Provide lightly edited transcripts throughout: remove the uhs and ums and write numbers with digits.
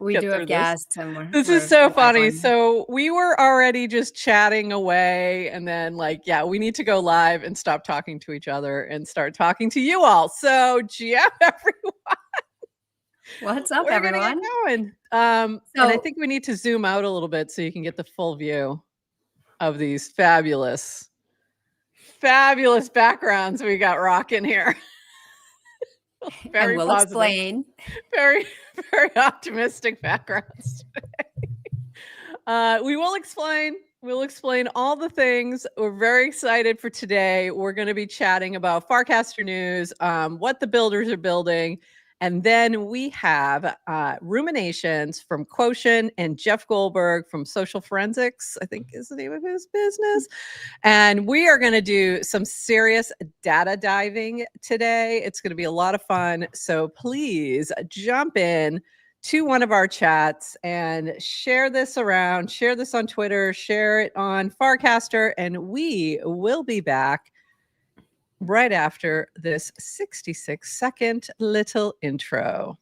We do have guests, and this is so funny. So we were already just chatting away, and then we need to go live and stop talking to each other and start talking to you all. So GM, everyone. What's up, everyone? Going. And I think we need to zoom out a little bit so you can get the full view of these fabulous backgrounds we got rocking here. Very and we'll positive. Explain. Very, very optimistic backgrounds today. We will explain. We'll explain all the things. We're very excited for today. We're going to be chatting about Farcaster news, what the builders are building. And then we have ruminations from Quotient and Jeff Goldberg from Social Forensics, I think is the name of his business. And we are going to do some serious data diving today. It's going to be a lot of fun. So please jump in to one of our chats and share this around, share this on Twitter, share it on Farcaster, and we will be back right after this 66-second little intro.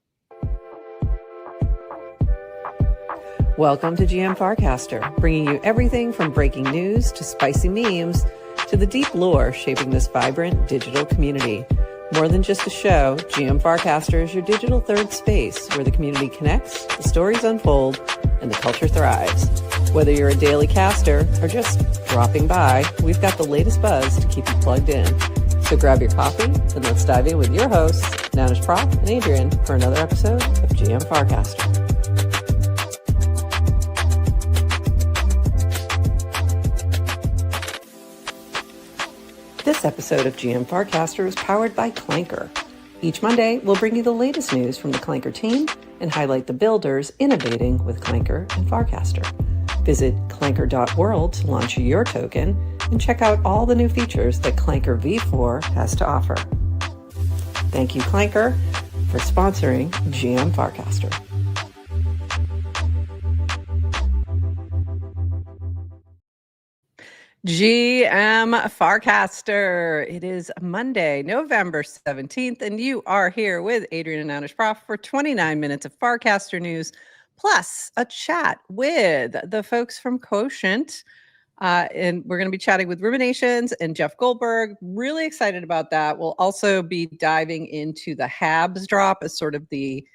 Welcome to GM Farcaster, bringing you everything from breaking news to spicy memes to the deep lore shaping this vibrant digital community. More than just a show, GM Farcaster is your digital third space where the community connects, the stories unfold, and the culture thrives. Whether you're a daily caster or just dropping by, we've got the latest buzz to keep you plugged in. So grab your coffee and let's dive in with your hosts, NounishProf and Adrienne, for another episode of GM Farcaster. This episode of GM Farcaster is powered by Clanker. Each Monday, we'll bring you the latest news from the Clanker team and highlight the builders innovating with Clanker and Farcaster. Visit clanker.world to launch your token and check out all the new features that Clanker V4 has to offer. Thank you, Clanker, for sponsoring GM Farcaster. GM Farcaster. It is Monday, November 17th, and you are here with Adrienne and NounishProf for 29 minutes of Farcaster news, plus a chat with the folks from Quotient. And we're going to be chatting with Ruminations and Jeff Goldberg. Really excited about that. We'll also be diving into the Habs drop as sort of the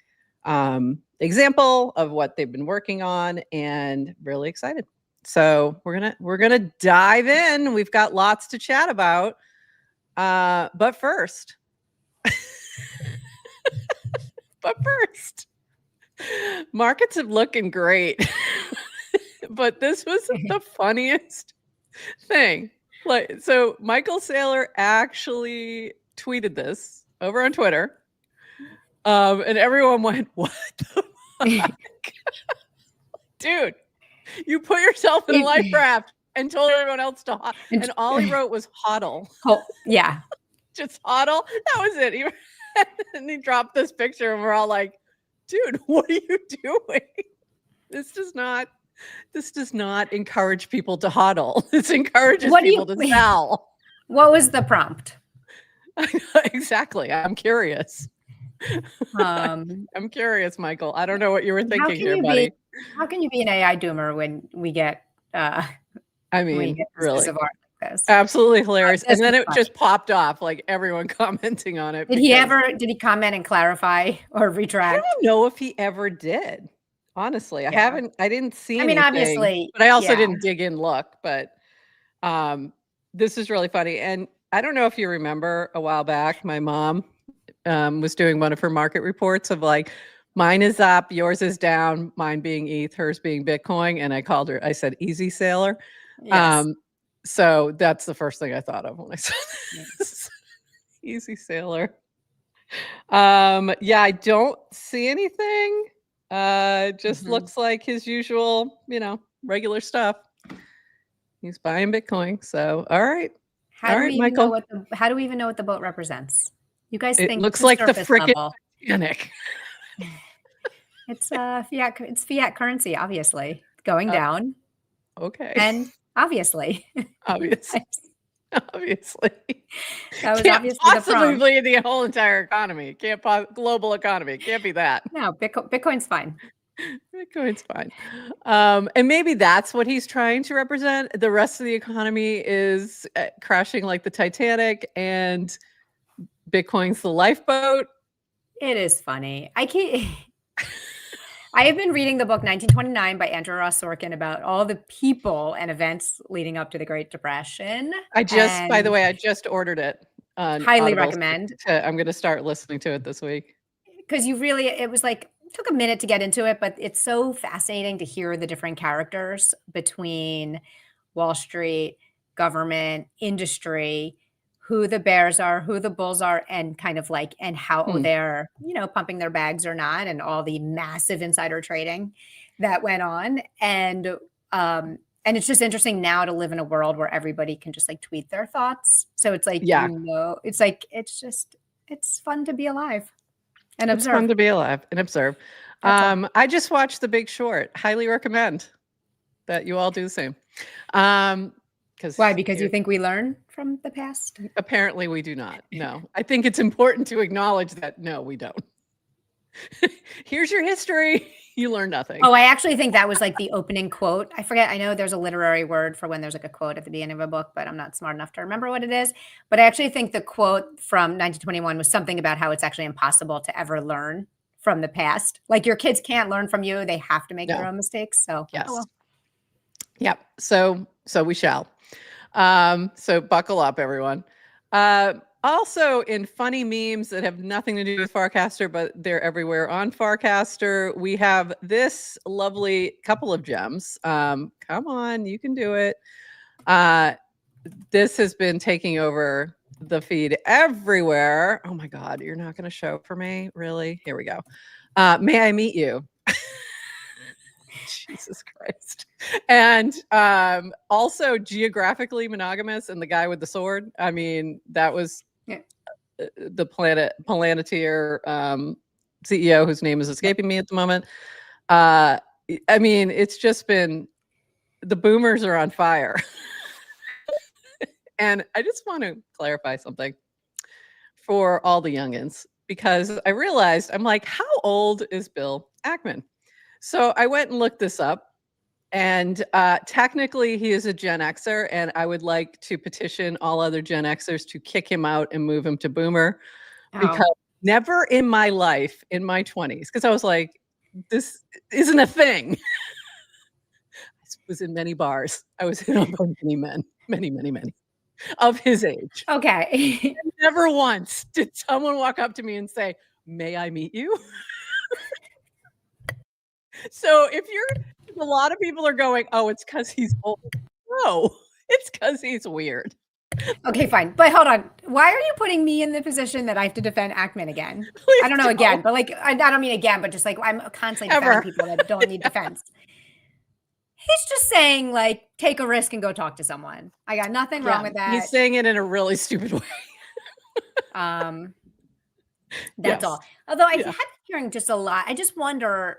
example of what they've been working on, and really excited. So we're gonna dive in. We've got lots to chat about. But first, markets are looking great. But this was the funniest thing. So Michael Saylor actually tweeted this over on Twitter. And everyone went, "What the fuck?" Dude. You put yourself in a life raft and told everyone else to hodl. And all he wrote was hodl. Oh, yeah. Just hodl. That was it. And he dropped this picture and we're all like, dude, what are you doing? This does not encourage people to hodl. This encourages people to sell. What was the prompt? Exactly. I'm curious. I'm curious, Michael. I don't know what you were thinking here, buddy. How can you be an AI doomer when we get really like this? Absolutely hilarious. And then it just popped off, like everyone commenting on it. Did he comment and clarify or retract? I don't know if he ever did. Honestly, yeah. I didn't see anything. Obviously, but I also didn't dig in look, but this is really funny. And I don't know if you remember a while back, my mom was doing one of her market reports of like, mine is up, yours is down, mine being ETH, hers being Bitcoin. And I said, easy sailor. Yes. So that's the first thing I thought of when I saw this. Easy sailor. Yeah, I don't see anything. Just looks like his usual, regular stuff. He's buying Bitcoin. So, all right. Michael. How do we even know what the boat represents? You guys think it looks like the freaking Titanic. It's fiat currency, obviously, going down. Okay. And obviously. Obviously. That was can't obviously possibly bleed the whole entire economy. Global economy. It can't be that. No, Bitcoin's fine. Bitcoin's fine. And maybe that's what he's trying to represent. The rest of the economy is crashing like the Titanic, and Bitcoin's the lifeboat. It is funny. I have been reading the book 1929 by Andrew Ross Sorkin about all the people and events leading up to the Great Depression. By the way, I just ordered it. Highly recommend. I'm going to start listening to it this week. Because it was like, took a minute to get into it, but it's so fascinating to hear the different characters between Wall Street, government, industry, who the bears are, who the bulls are, and kind of like, and how they're, pumping their bags or not, and all the massive insider trading that went on. And it's just interesting now to live in a world where everybody can just like tweet their thoughts. So it's like, it's like, it's fun to be alive and observe. It's fun to be alive and observe. I just watched The Big Short. Highly recommend that you all do the same. Why? Because you think we learn from the past? Apparently we do not. No, I think it's important to acknowledge that. No, we don't. Here's your history. You learn nothing. Oh, I actually think that was like the opening quote. I forget. I know there's a literary word for when there's like a quote at the beginning of a book, but I'm not smart enough to remember what it is. But I actually think the quote from 1921 was something about how it's actually impossible to ever learn from the past. Like your kids can't learn from you. They have to make their own mistakes. So yes. Yep. So we shall. So buckle up, everyone. Also, in funny memes that have nothing to do with Farcaster, but they're everywhere on Farcaster, we have this lovely couple of gems. Come on, you can do it. This has been taking over the feed everywhere. Oh my God, you're not going to show for me? Really? Here we go. May I meet you? Jesus Christ. And also geographically monogamous, and the guy with the sword. I mean, that was the Planeteer CEO, whose name is escaping me at the moment. I mean, it's just been, the boomers are on fire. And I just want to clarify something for all the youngins, because I realized, I'm like, how old is Bill Ackman? So I went and looked this up, and technically he is a Gen Xer, and I would like to petition all other Gen Xers to kick him out and move him to Boomer, because never in my life, in my 20s, because I was like, this isn't a thing. I was in many bars. I was in many men, many of his age. Okay. And never once did someone walk up to me and say, may I meet you? So if a lot of people are going, oh, it's because he's old. No, it's because he's weird. Okay, fine. But hold on. Why are you putting me in the position that I have to defend Ackman again? Please I don't know again, but like, I don't mean again, but just like, I'm constantly defending people that don't need defense. He's just saying, like, take a risk and go talk to someone. I got nothing wrong with that. He's saying it in a really stupid way. That's all. Although I have been hearing just a lot. I just wonder,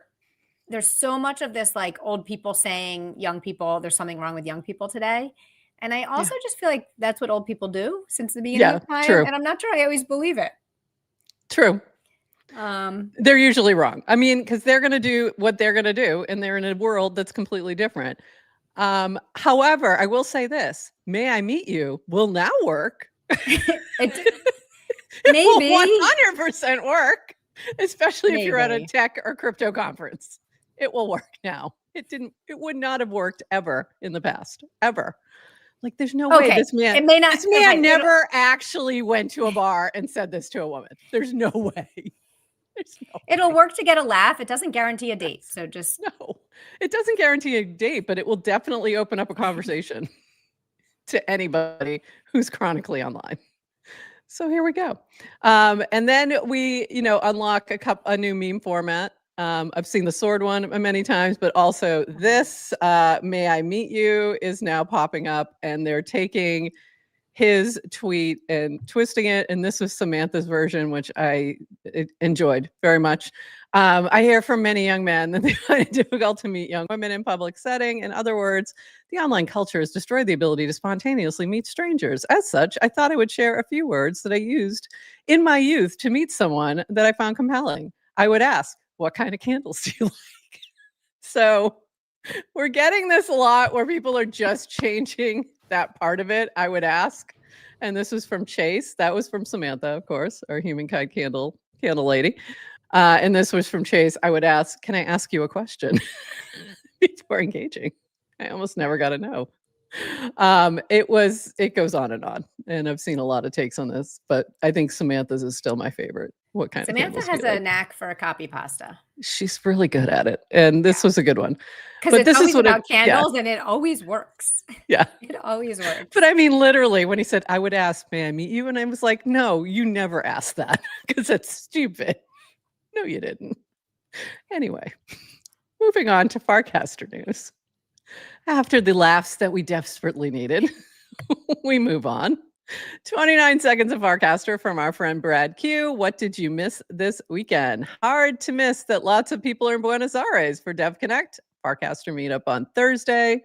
there's so much of this, like old people saying young people, there's something wrong with young people today. And I also just feel like that's what old people do since the beginning of time. True. And I'm not sure I always believe it. True. They're usually wrong. I mean, because they're going to do what they're going to do, and they're in a world that's completely different. However, I will say this: may I meet you will now work. It will 100% work, especially if you're at a tech or crypto conference. It will work now. It would not have worked ever in the past, ever. Like, there's no way this man, it may not, this man never actually went to a bar and said this to a woman. There's no way. It'll work to get a laugh. It doesn't guarantee a date. So just no, it doesn't guarantee a date, but it will definitely open up a conversation to anybody who's chronically online. So here we go. And then we, unlock a new meme format. I've seen the sword one many times, but also this, may I meet you, is now popping up, and they're taking his tweet and twisting it. And this was Samantha's version, which I enjoyed very much. I hear from many young men that they find it difficult to meet young women in public setting. In other words, the online culture has destroyed the ability to spontaneously meet strangers. As such, I thought I would share a few words that I used in my youth to meet someone that I found compelling. I would ask, what kind of candles do you like? So we're getting this a lot where people are just changing that part of it, I would ask. And this was from Chase. That was from Samantha, of course, our humankind candle lady. And this was from Chase. I would ask, can I ask you a question before engaging? I almost never got to know. It goes on, and I've seen a lot of takes on this, but I think Samantha's is still my favorite. What kind Samantha of candles has do you a like? knack for a copy pasta. She's really good at it, and this was a good one. Because But it's this is always what about candles, and it always works. Yeah. It always works. But I mean, literally, when he said, I would ask, may I meet you? And I was like, no, you never asked that because that's stupid. No, you didn't. Anyway, moving on to Farcaster news. After the laughs that we desperately needed, we move on. 29 seconds of Farcaster from our friend Brad Q. What did you miss this weekend? Hard to miss that lots of people are in Buenos Aires for Dev Connect, Farcaster meetup on Thursday.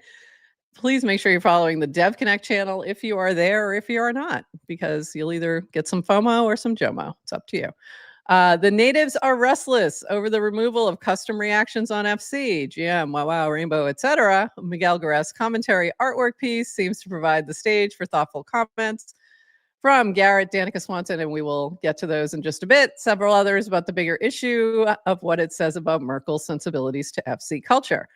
Please make sure you're following the Dev Connect channel if you are there or if you are not, because you'll either get some FOMO or some JOMO. It's up to you. The natives are restless over the removal of custom reactions on FC, GM, wow, Rainbow, etc. Miguel Garres' commentary artwork piece seems to provide the stage for thoughtful comments from Garrett, Danica Swanson, and we will get to those in just a bit. Several others about the bigger issue of what it says about Merkel's sensibilities to FC culture.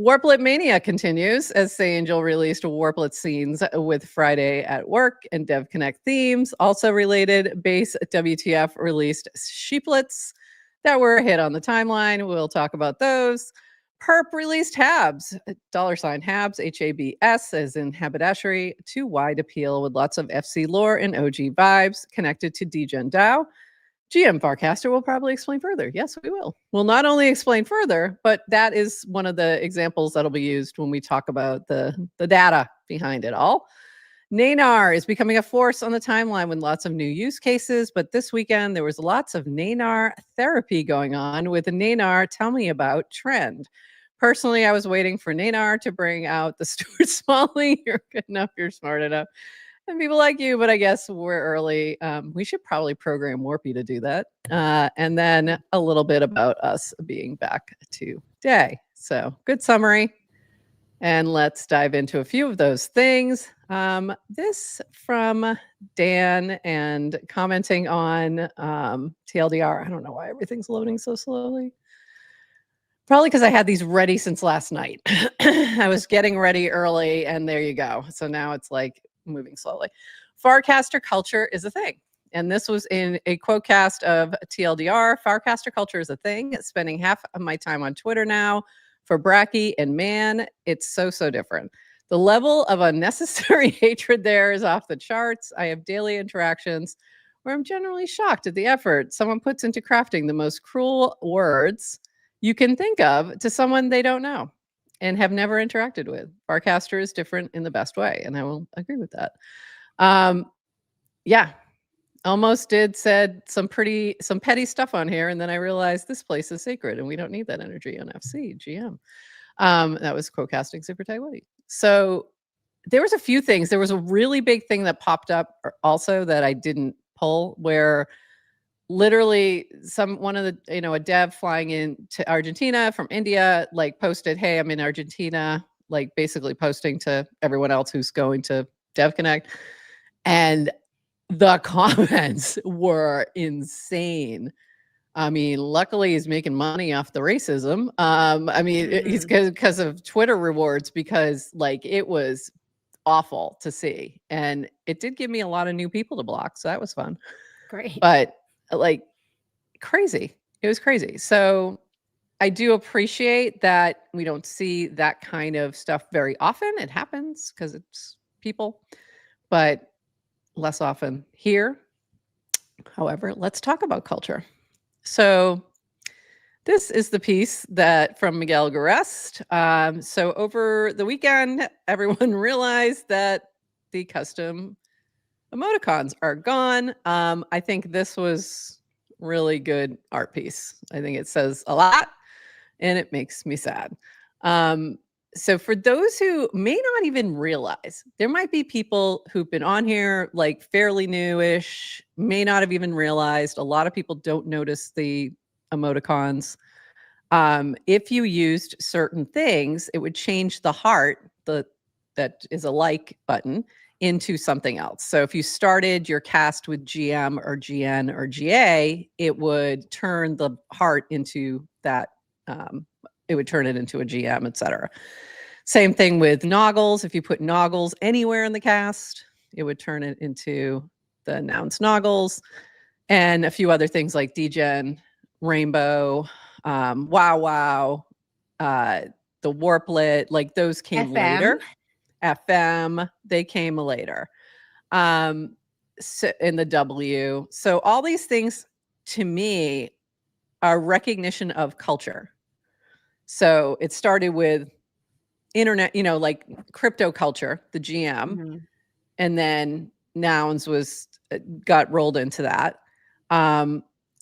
Warplet Mania continues as Say Angel released Warplet scenes with Friday at Work and Dev Connect themes. Also related, Base WTF released sheeplets that were a hit on the timeline. We'll talk about those. Perp released Habs, $Habs, Habs, as in haberdashery, to wide appeal with lots of FC lore and OG vibes connected to Degen DAO. GM Farcaster will probably explain further. Yes, we will. We'll not only explain further, but that is one of the examples that'll be used when we talk about the data behind it all. Nanar is becoming a force on the timeline with lots of new use cases, but this weekend there was lots of Nanar therapy going on with the Nanar Tell Me About trend. Personally, I was waiting for Nanar to bring out the Stuart Smalley, you're good enough, you're smart enough, and people like you, but I guess we're early. We should probably program Warpy to do that. And then a little bit about us being back today. So good summary. And let's dive into a few of those things. This from Dan and commenting on TLDR. I don't know why everything's loading so slowly. Probably because I had these ready since last night. I was getting ready early and there you go. So now it's like moving slowly. Farcaster culture is a thing. And this was in a quote cast of TLDR. Farcaster culture is a thing. Spending half of my time on Twitter now for Bracky, and man, it's so different. The level of unnecessary hatred there is off the charts. I have daily interactions where I'm generally shocked at the effort someone puts into crafting the most cruel words you can think of to someone they don't know and have never interacted with. Farcaster is different in the best way, and I will agree with that. Yeah, almost said some petty stuff on here, and then I realized this place is sacred, and we don't need that energy on FC GM. That was quote-casting Super Tight Woody. So there was a few things. There was a really big thing that popped up also that I didn't pull, where literally one of the, a dev flying in to Argentina from India, like posted, hey, I'm in Argentina, like basically posting to everyone else who's going to Dev Connect. And the comments were insane. I mean, luckily he's making money off the racism. I mean, he's because of Twitter rewards, because like it was awful to see. And it did give me a lot of new people to block. So that was fun. Great. But like crazy. It was crazy. So I do appreciate that we don't see that kind of stuff very often. It happens because it's people, but less often here. However, let's talk about culture. So this is the piece that from Miguel Garres. So over the weekend, everyone realized that the custom emoticons are gone. I think this was really good art piece. I think it says a lot and it makes me sad. So for those who may not even realize, there might be people who've been on here like fairly newish, may not have even realized. A lot of people don't notice the emoticons. If you used certain things, it would change the heart, that is a like button, into something else. So if you started your cast with GM or GN or GA, it would turn the heart into that. It would turn it into a GM, etc. Same thing with noggles. If you put noggles anywhere in the cast, it would turn it into the nouns noggles, and a few other things like degen, rainbow, wow wow, the warplet, like those came FM. later. FM, they came later. So in the W. So all these things to me are recognition of culture. So it started with internet, like crypto culture, the GM, Mhm. and then nouns got rolled into that.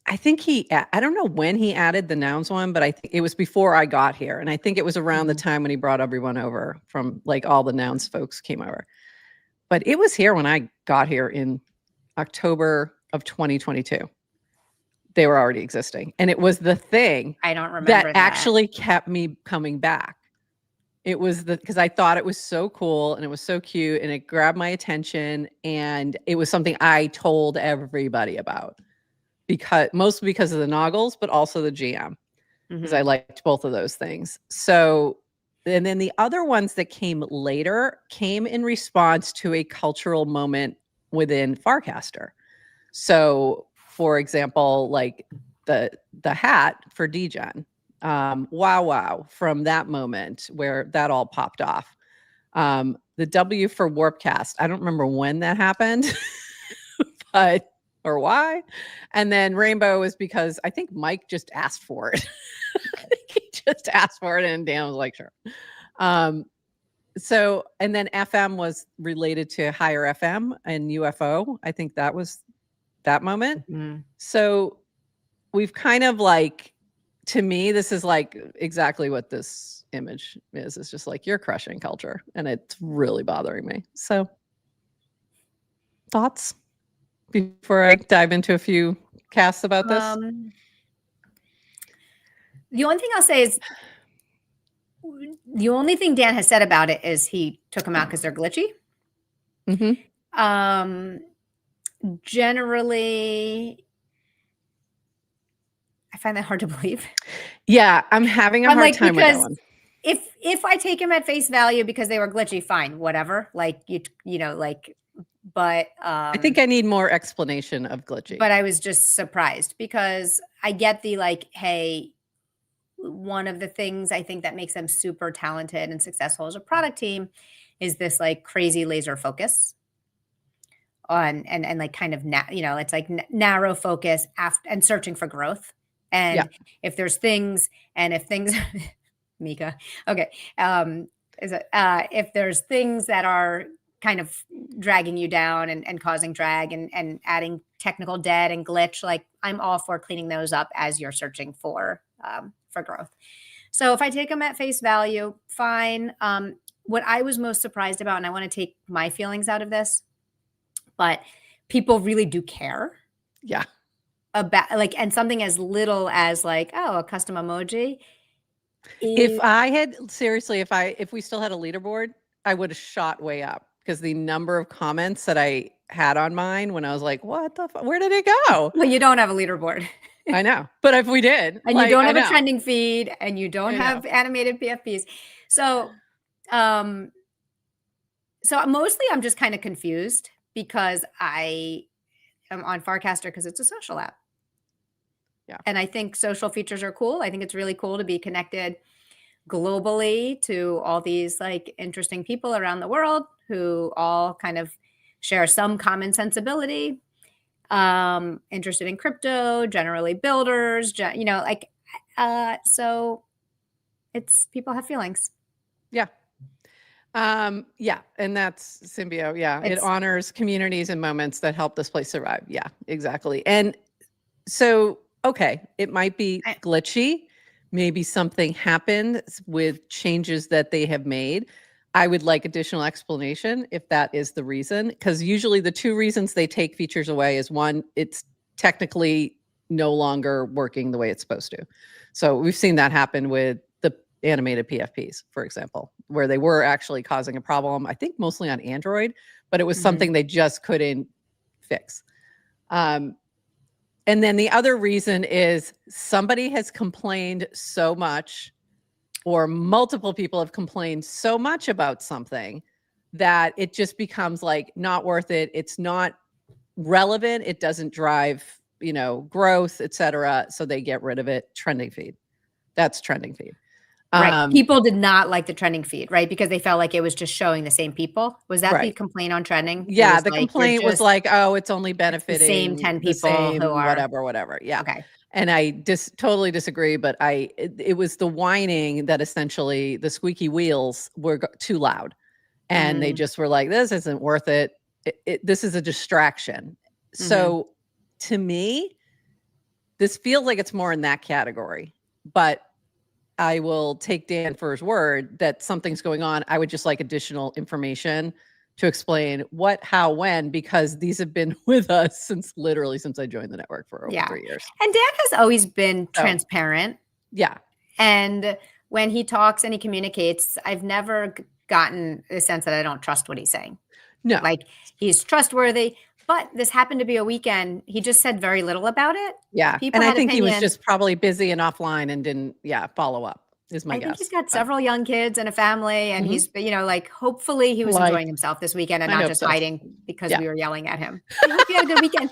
I think I don't know when he added the nouns one, but I think it was before I got here. And I think it was around the time when he brought everyone over from, like, all the nouns folks came over. But it was here when I got here in October of 2022. They were already existing. And it was the thing I don't remember that. actually kept me coming back. It was because I thought it was so cool and it was so cute and it grabbed my attention, and it was something I told everybody about, mostly because of the noggles, but also the GM, because I liked both of those things. So, and then the other ones that came later came in response to a cultural moment within Farcaster. So, for example, like the hat for degen. Wow wow, from that moment where that all popped off. The W for warpcast, I don't remember when that happened, or why. And then rainbow is because I think Mike just asked for it. I think he just asked for it and Dan was like, sure. So, and then FM was related to higher FM and UFO. I think that was that moment. So we've kind of, like, to me, this is like exactly what this image is. It's just like, you're crushing culture, and it's really bothering me. So, thoughts before I dive into a few casts about this? The only thing I'll say is, the only thing Dan has said about it is he took them out because they're glitchy. Generally, I find that hard to believe. Yeah, I'm having a hard time with that one. If I take them at face value because they were glitchy, fine, whatever. Like, but I think I need more explanation of glitchy. But I was just surprised because I get the, like, hey, one of the things I think that makes them super talented and successful as a product team is this, like, crazy laser focus on and like kind of it's like narrow focus and searching for growth. And if there's things Mika, okay, if there's things that are kind of dragging you down and causing drag and adding technical debt and glitch, like, I'm all for cleaning those up as you're searching for growth. So if I take them at face value, fine. What I was most surprised about, and I want to take my feelings out of this, but people really do care. Yeah. About, like, and something as little as, like, oh, a custom emoji. If we still had a leaderboard, I would have shot way up, because the number of comments that I had on mine when I was like, what the fuck? Where did it go? Well, you don't have a leaderboard. I know. But if we did, and you don't have a trending feed, and you don't have animated PFPs. So, so mostly I'm just kind of confused because I am on Farcaster because it's a social app. Yeah. And I think social features are cool. I think it's really cool to be connected globally to all these, like, interesting people around the world who all kind of share some common sensibility, interested in crypto, generally builders, so it's, people have feelings. Yeah. Yeah. And that's Symbio. Yeah. It honors communities and moments that help this place survive. Yeah, exactly. And so, okay, it might be glitchy. Maybe something happened with changes that they have made. I would like additional explanation if that is the reason, because usually the two reasons they take features away is, one, it's technically no longer working the way it's supposed to. So we've seen that happen with the animated PFPs, for example, where they were actually causing a problem, I think mostly on Android, but it was something they just couldn't fix. And then the other reason is somebody has complained so much, or multiple people have complained so much about something that it just becomes like not worth it. It's not relevant. It doesn't drive, growth, etc. So they get rid of it. Trending feed. That's trending feed. Right. People did not like the trending feed, right? Because they felt like it was just showing the same people. Was that the complaint on trending? Yeah, the complaint was like, oh, it's only benefiting the same 10 people who are whatever. Yeah. Okay. And I totally disagree, but it was the whining that essentially the squeaky wheels were too loud. And they just were like, this isn't worth it. This is a distraction. So to me, this feels like it's more in that category. But I will take Dan for his word that something's going on. I would just like additional information to explain what, how, when, because these have been with us since I joined the network for over 3 years. And Dan has always been transparent. Yeah. And when he talks and he communicates, I've never gotten the sense that I don't trust what he's saying. No. Like, he's trustworthy. But this happened to be a weekend. He just said very little about it. Yeah. And I think he was just probably busy and offline and didn't, follow up, is my guess. I think he's got several young kids and a family. And he's, hopefully he was enjoying himself this weekend and not just hiding because we were yelling at him. I hope you had a good weekend.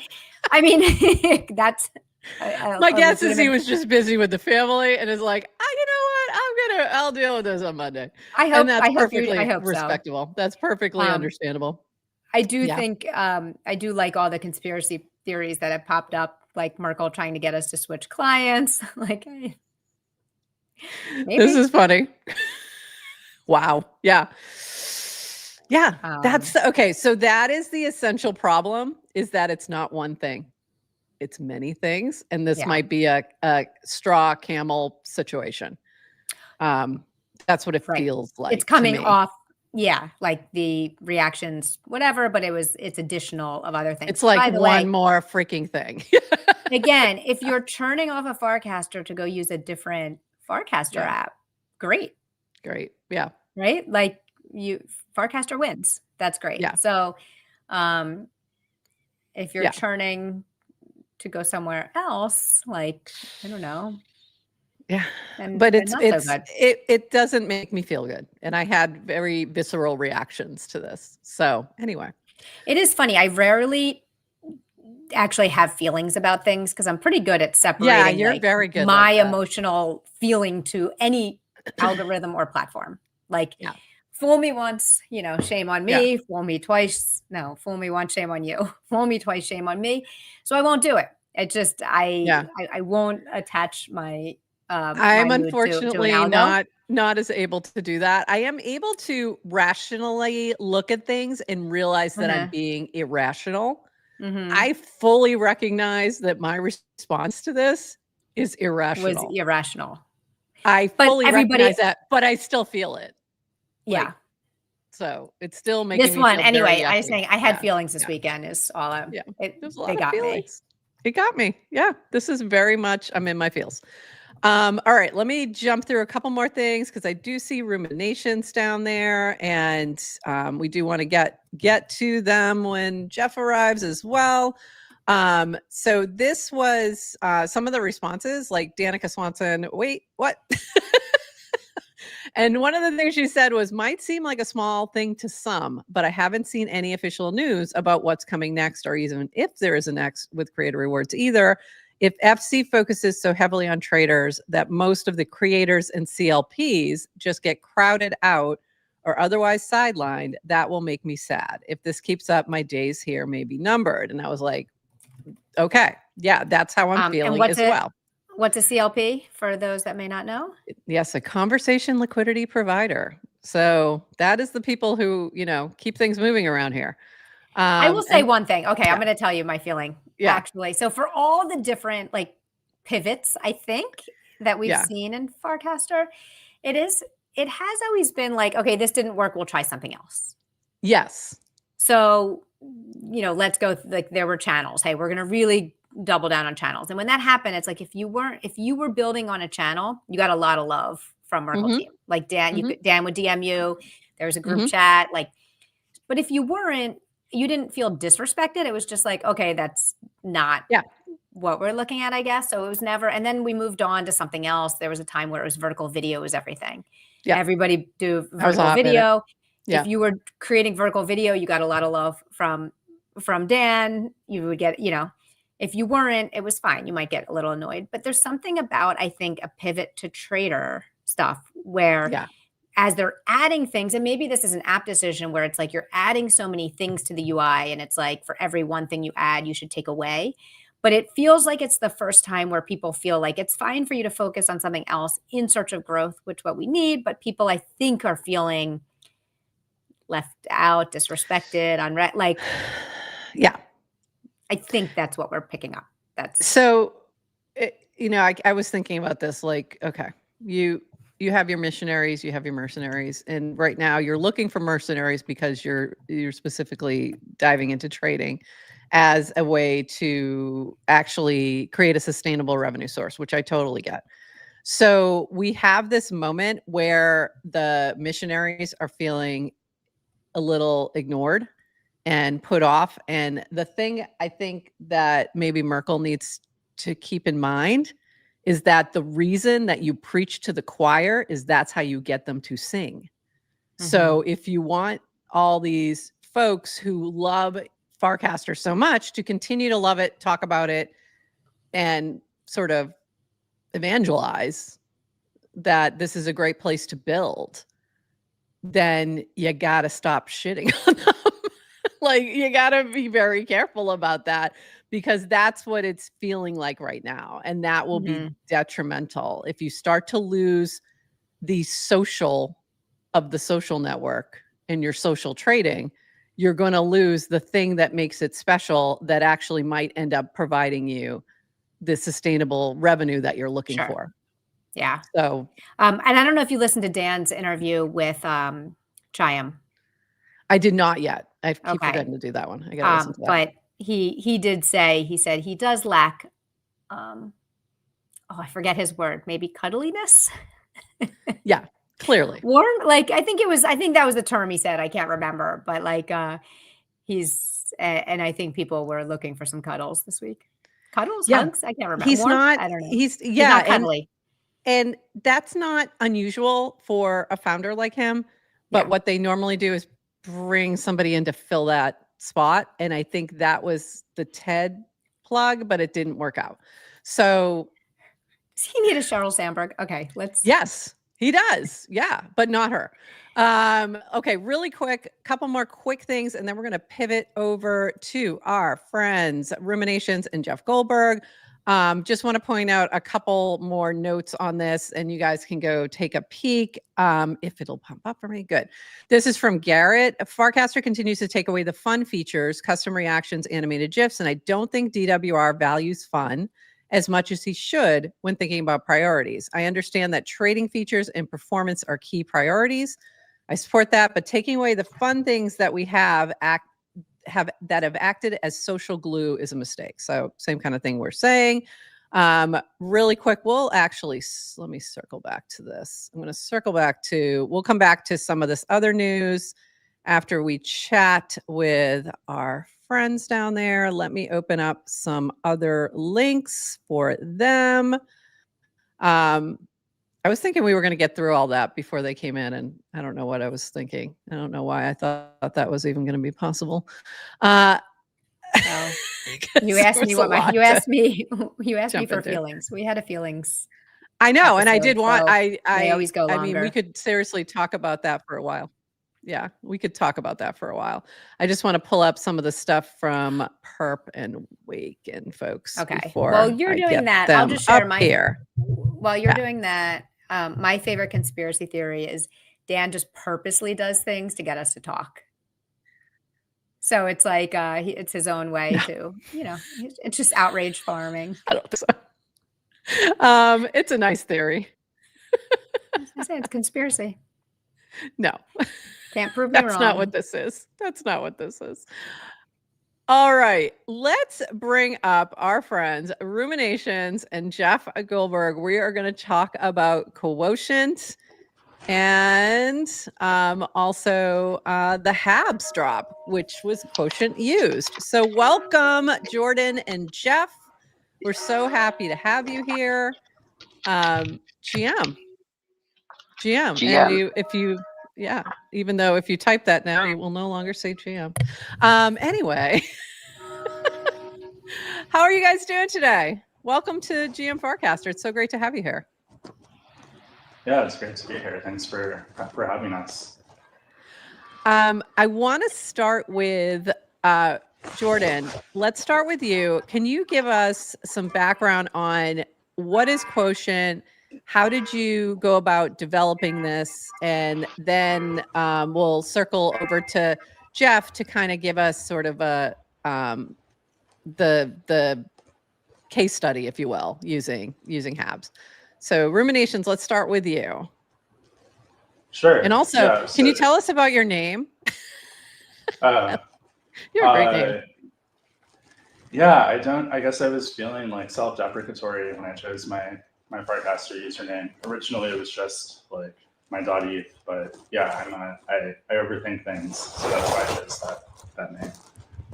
I mean, that's... my guess is he was just busy with the family and is like, you know what? I'll deal with this on Monday. And that's perfectly respectable. So. That's perfectly understandable. I do think, I do like all the conspiracy theories that have popped up, like Merkel trying to get us to switch clients. Like, maybe. This is funny. Wow. Yeah. Yeah. That's okay. So that is the essential problem, is that it's not one thing. It's many things. And this might be a straw camel situation. That's what it feels like. It's coming off. Yeah, like the reactions, whatever, but it's additional of other things. It's like one more freaking thing. Again, if you're churning off a Farcaster to go use a different Farcaster app, great. Great. Yeah. Right? Like Farcaster wins. That's great. Yeah. So if you're churning to go somewhere else, like, I don't know. Yeah. But it doesn't make me feel good. And I had very visceral reactions to this. So anyway. It is funny. I rarely actually have feelings about things because I'm pretty good at separating. Yeah, you're very good. My emotional feeling to any algorithm or platform. Like, fool me once, shame on me. Fool me twice. No, fool me once, shame on you. Fool me twice, shame on me. So I won't do it. It just, I won't attach my I'm unfortunately not as able to do that. I am able to rationally look at things and realize that I'm being irrational. I fully recognize that my response to this is irrational. Was irrational. I fully recognize that, but I still feel it. Yeah. So it's still making this me one feel anyway. I was saying I had feelings this weekend. Is all I. Yeah. They got me. It got me. Yeah. This is very much. I'm in my feels. All right, let me jump through a couple more things because I do see ruminations down there, and we do want to get to them when Jeff arrives as well. So this was some of the responses, like Danica Swanson. Wait, what? And one of the things she said was, might seem like a small thing to some, but I haven't seen any official news about what's coming next, or even if there is a next with creator rewards either. If FC focuses so heavily on traders that most of the creators and CLPs just get crowded out or otherwise sidelined, that will make me sad. If this keeps up, my days here may be numbered. And I was like, okay, yeah, that's how I'm feeling as well. What's a CLP for those that may not know? Yes, a conversation liquidity provider. So that is the people who, keep things moving around here. I will say one thing. Okay, I'm going to tell you my feeling. Yeah. Actually, so for all the different pivots, I think that we've seen in Farcaster, it has always been like, okay, this didn't work. We'll try something else. Yes. So, let's go. Like, there were channels. Hey, we're going to really double down on channels. And when that happened, it's like if you were building on a channel, you got a lot of love from Merkle team. Like Dan, Dan would DM you. There was a group chat. Like, but if you weren't, you didn't feel disrespected. It was just like, okay, that's not what we're looking at, I guess. So it was never. And then we moved on to something else. There was a time where it was vertical video was everything. Everybody do vertical video. If you were creating vertical video, you got a lot of love from Dan. You would get, if you weren't, it was fine. You might get a little annoyed. But there's something about, I think, a pivot to trader stuff where as they're adding things, and maybe this is an app decision where it's like you're adding so many things to the UI and it's like for every one thing you add, you should take away. But it feels like it's the first time where people feel like it's fine for you to focus on something else in search of growth, which what we need. But people, I think, are feeling left out, disrespected, like, I think that's what we're picking up. That's so, I was thinking about this, like, okay, you have your missionaries, you have your mercenaries, and right now you're looking for mercenaries because you're specifically diving into trading as a way to actually create a sustainable revenue source, which I totally get. So we have this moment where the missionaries are feeling a little ignored and put off. And the thing I think that maybe Merkle needs to keep in mind is that the reason that you preach to the choir is that's how you get them to sing. So if you want all these folks who love Farcaster so much to continue to love it, talk about it, and sort of evangelize that this is a great place to build, then you got to stop shitting on them. Like, you got to be very careful about that because that's what it's feeling like right now. And that will be detrimental. If you start to lose the social of the social network and your social trading, you're going to lose the thing that makes it special that actually might end up providing you the sustainable revenue that you're looking for. Yeah. So, and I don't know if you listened to Dan's interview with Chaim. I did not yet. I keep forgetting to do that one. I got to listen to that. But he did say, he said he does lack, I forget his word, maybe cuddliness. Yeah, clearly. Warm, like, I think that was the term he said. I can't remember, but like, and I think people were looking for some cuddles this week. Cuddles, hugs? I can't remember. He's not, I don't know. he's not cuddly. And that's not unusual for a founder like him. But what they normally do is bring somebody in to fill that spot. And I think that was the TED plug, but it didn't work out. So does he need a Sheryl Sandberg? Okay, let's. Yes, he does. Yeah, but not her. Okay, really quick, couple more quick things, and then we're going to pivot over to our friends, Ruminations and Jeff Goldberg. Just want to point out a couple more notes on this, and you guys can go take a peek if it'll pop up for me. Good. This is from Garrett. Farcaster continues to take away the fun features, custom reactions, animated GIFs, and I don't think DWR values fun as much as he should when thinking about priorities. I understand that trading features and performance are key priorities. I support that, but taking away the fun things that we have acted as social glue is a mistake. So same kind of thing we're saying. Really quick, let me circle back to this. We'll come back to some of this other news after we chat with our friends down there. Let me open up some other links for them. I was thinking we were going to get through all that before they came in, and I don't know what I was thinking. I don't know why I thought that was even going to be possible. You asked me for feelings. We had a feelings. I know, and I did want. So I always go longer. I mean, we could seriously talk about that for a while. Yeah, we could talk about that for a while. I just want to pull up some of the stuff from Perp and Wake and folks. Okay. Well, you're doing that. I'll just share my. Here. While you're doing that, my favorite conspiracy theory is Dan just purposely does things to get us to talk. So it's like it's his own way to, it's just outrage farming. I don't think so. It's a nice theory. I say it's conspiracy. No. Can't prove me wrong. That's not what this is. That's not what this is. All right, let's bring up our friends Ruminations and Jeff Goldberg. We are going to talk about Quotient and also the Habs drop, which was Quotient used. So welcome, Jordan and Jeff. We're so happy to have you here. GM. And even though if you type that now, you will no longer say GM. Anyway. How are you guys doing today? Welcome to GM Farcaster. It's so great to have you here. Yeah, it's great to be here. Thanks for having us. I want to start with Jordan. Let's start with you. Can you give us some background on what is Quotient? How did you go about developing this? And then we'll circle over to Jeff to kind of give us sort of a the case study, if you will, using Habs. So Ruminations, let's start with you. Sure. And also, can you tell us about your name? You have a great name. Yeah, I guess I was feeling like self-deprecatory when I chose my Farcaster username. Originally, it was just like my .eth, but yeah, I overthink things, so that's why I chose that name.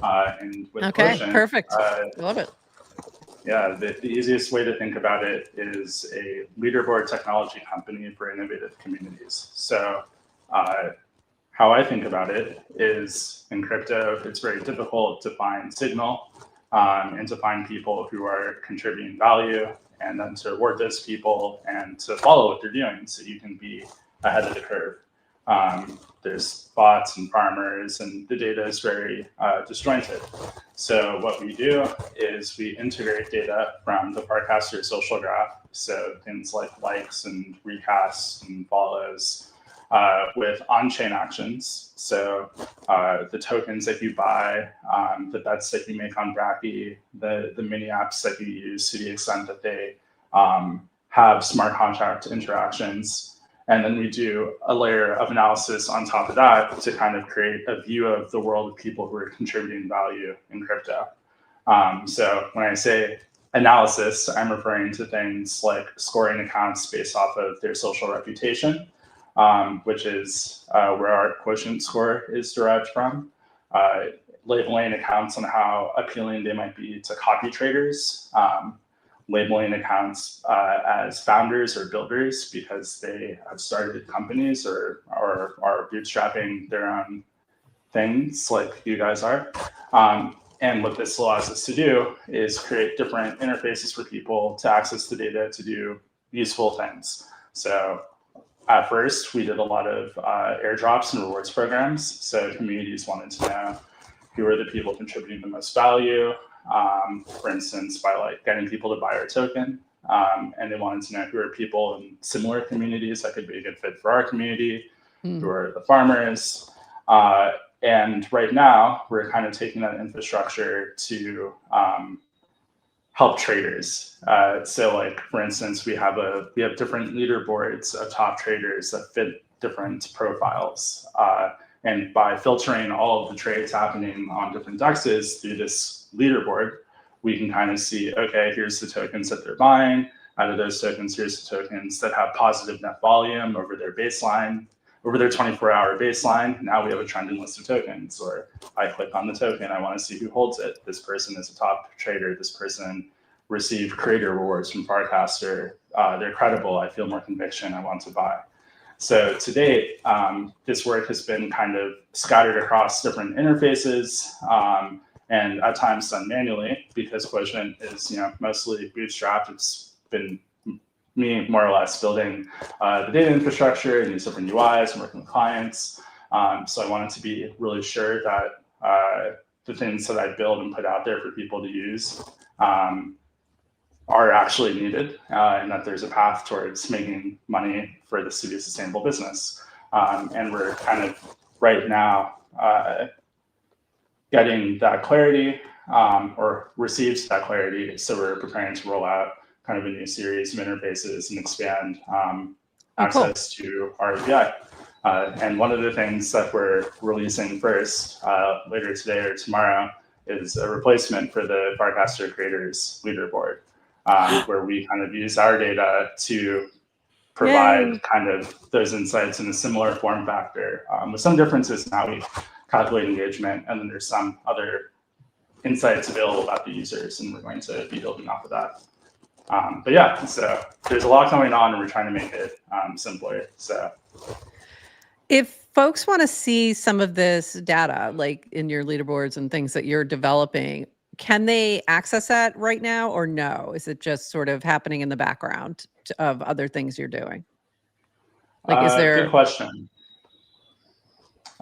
And with Quotient, perfect. Love it. Yeah, the easiest way to think about it is a leaderboard technology company for innovative communities. So how I think about it is in crypto, it's very difficult to find signal and to find people who are contributing value and then to reward those people and to follow what they're doing so you can be ahead of the curve. There's bots and farmers, and the data is very disjointed. So what we do is we integrate data from the Farcaster social graph, so things like likes and recasts and follows, with on-chain actions. So the tokens that you buy, the bets that you make on Bracky, the mini apps that you use to the extent that they have smart contract interactions. And then we do a layer of analysis on top of that to kind of create a view of the world of people who are contributing value in crypto. So when I say analysis, I'm referring to things like scoring accounts based off of their social reputation, which is where our Quotient score is derived from. Labeling accounts on how appealing they might be to copy traders. Labeling accounts as founders or builders because they have started companies or are bootstrapping their own things like you guys are. And what this allows us to do is create different interfaces for people to access the data to do useful things. So at first, we did a lot of airdrops and rewards programs. So communities wanted to know who are the people contributing the most value, for instance, by like getting people to buy our token. And they wanted to know who are people in similar communities that could be a good fit for our community, who are the farmers. And right now, we're kind of taking that infrastructure to help traders. So like, for instance, we have different leaderboards of top traders that fit different profiles. And by filtering all of the trades happening on different dexes through this leaderboard, we can kind of see, okay, here's the tokens that they're buying. Out of those tokens, here's the tokens that have positive net volume over their baseline, over their 24-hour baseline. Now we have a trending list of tokens, or I click on the token, I want to see who holds it. This person is a top trader. This person received creator rewards from Farcaster. They're credible. I feel more conviction. I want to buy. So to date, this work has been kind of scattered across different interfaces and at times done manually because Quotient is mostly bootstrapped. It's been me more or less building the data infrastructure and these different UIs and working with clients. So I wanted to be really sure that the things that I build and put out there for people to use are actually needed and that there's a path towards making money for this to be a sustainable business. And we're kind of right now getting that clarity or received that clarity. So we're preparing to roll out kind of a new series of interfaces and expand access to our API. And one of the things that we're releasing first later today or tomorrow is a replacement for the Farcaster creators leaderboard, where we kind of use our data to provide kind of those insights in a similar form factor, with some differences in how we calculate engagement, and then there's some other insights available about the users, and we're going to be building off of that. But yeah, so there's a lot going on, and we're trying to make it simpler. So if folks want to see some of this data, like in your leaderboards and things that you're developing, can they access that right now, or no? Is it just sort of happening in the background of other things you're doing? Like, is there? Good question.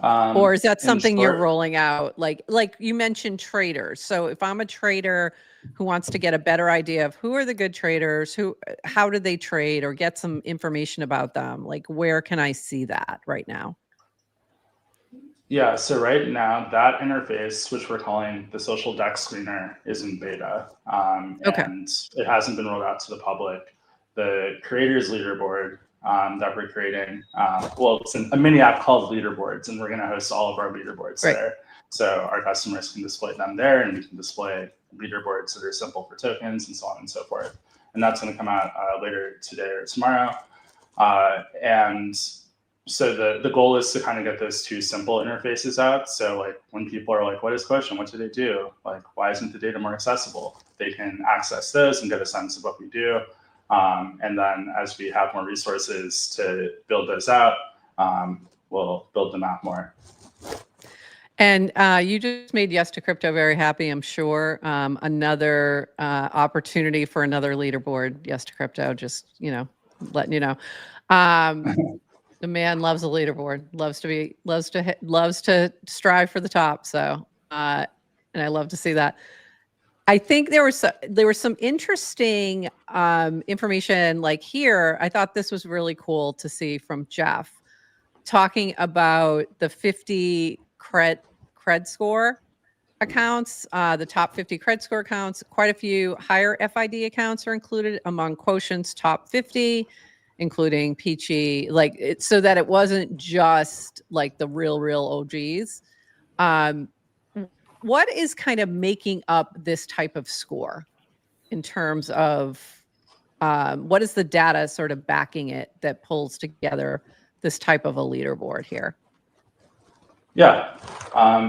Or is that something you're rolling out? Like you mentioned traders. So if I'm a trader who wants to get a better idea of who are the good traders, how do they trade, or get some information about them, like where can I see that right now? Yeah, so right now that interface, which we're calling the social dex screener, is in beta, and it hasn't been rolled out to the public. The creators leaderboard that we're creating, well, it's a mini app called Leaderboards, and we're going to host all of our leaderboards there. So our customers can display them there, and we can display leaderboards that are simple for tokens and so on and so forth. And that's going to come out later today or tomorrow. And so the goal is to kind of get those two simple interfaces out. So like when people are like, what is Quotient? What do they do? Like, why isn't the data more accessible? They can access those and get a sense of what we do. And then as we have more resources to build those out, we'll build them out more. And you just made Yes to Crypto very happy, I'm sure. Another opportunity for another leaderboard, Yes to Crypto, just, letting you know. The man loves a leaderboard, loves to strive for the top. So, and I love to see that. I think there was some interesting information like here. I thought this was really cool to see from Jeff talking about the 50 cred score accounts, the top 50 cred score accounts. Quite a few higher FID accounts are included among Quotient's top 50, including Peachy, so that it wasn't just like the real OGs. What is kind of making up this type of score in terms of what is the data sort of backing it that pulls together this type of a leaderboard here? Yeah,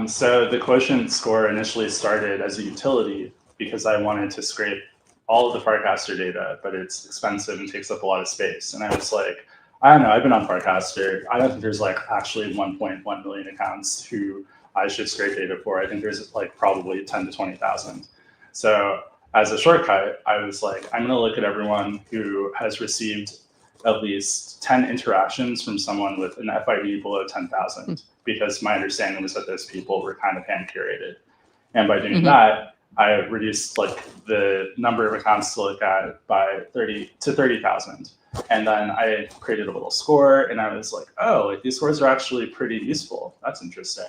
so the Quotient score initially started as a utility because I wanted to scrape all of the Farcaster data, but it's expensive and takes up a lot of space. And I was like, I don't know, I've been on Farcaster. I don't think there's like actually 1.1 million accounts who I should scrape data for. I think there's like probably 10 to 20,000. So as a shortcut, I was like, I'm gonna look at everyone who has received at least 10 interactions from someone with an FID below 10,000, because my understanding was that those people were kind of hand curated. And by doing that, I reduced like the number of accounts to look at by 30 to 30,000. And then I created a little score, and I was like, oh, like these scores are actually pretty useful. That's interesting.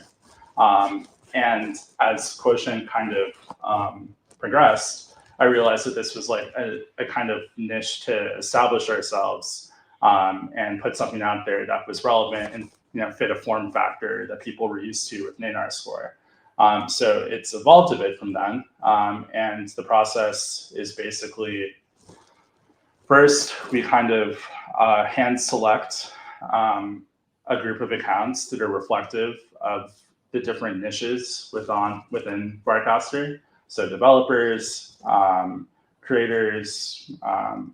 And as Quotient kind of progressed, I realized that this was like a kind of niche to establish ourselves and put something out there that was relevant and fit a form factor that people were used to with NANAR score. So it's evolved a bit from then. And the process is basically, first, we kind of hand select a group of accounts that are reflective of the different niches within Farcaster. So developers, creators,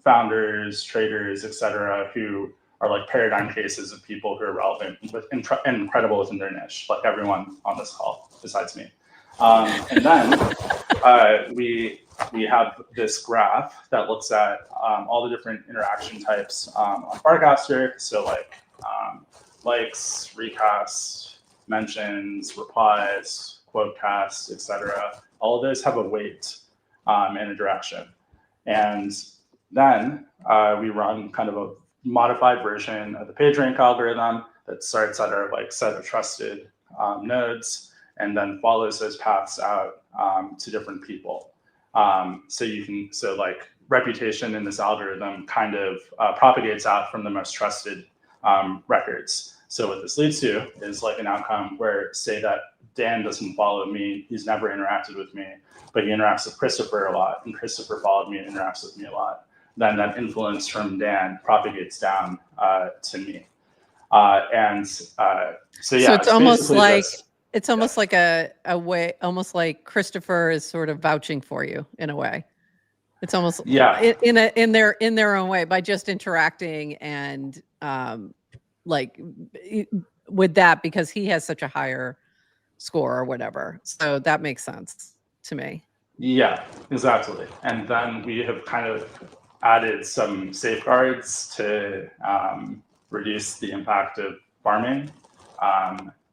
founders, traders, etc., who are like paradigm cases of people who are relevant and incredible within their niche, like everyone on this call besides me. And then we have this graph that looks at all the different interaction types on Farcaster. So like likes, recasts, mentions, replies, quotecasts, etc. All of those have a weight and a direction. And then we run kind of a modified version of the PageRank algorithm that starts at our like set of trusted nodes and then follows those paths out to different people. So like reputation in this algorithm kind of propagates out from the most trusted records. So what this leads to is like an outcome where, say that Dan doesn't follow me. He's never interacted with me, but he interacts with Christopher a lot, and Christopher followed me and interacts with me a lot. Then that influence from Dan propagates down to me. So yeah, So it's almost like just, almost like a way, almost like Christopher is sort of vouching for you in a way. It's almost in their own way by just interacting and like with that, because he has such a higher score or whatever. So that makes sense to me. Yeah, exactly. And then we have kind of added some safeguards to reduce the impact of farming,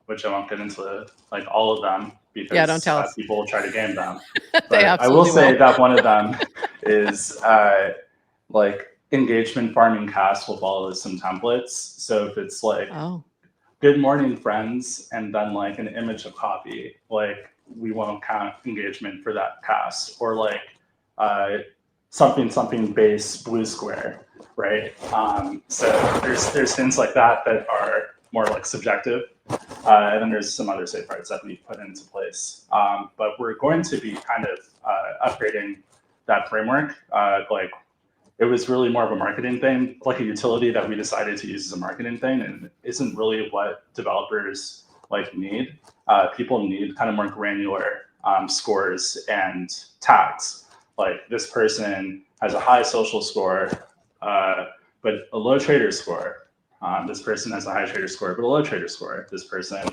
which I won't get into like all of them because don't tell us. People will try to game them. They But I will absolutely say will. that one of them is like engagement farming cast will follow some templates. So if it's like, good morning, friends, and then like an image of coffee, like we won't count engagement for that cast. Or like something base blue square, right? So there's things like that that are more like subjective. And then there's some other safeguards that we put into place. But we're going to be kind of upgrading that framework. Like it was really more of a marketing thing, like a utility that we decided to use as a marketing thing, and isn't really what developers like need. People need kind of more granular scores and tags. Like this person has a high social score, but a low trader score. This person has a high trader score, but a low trader score. This person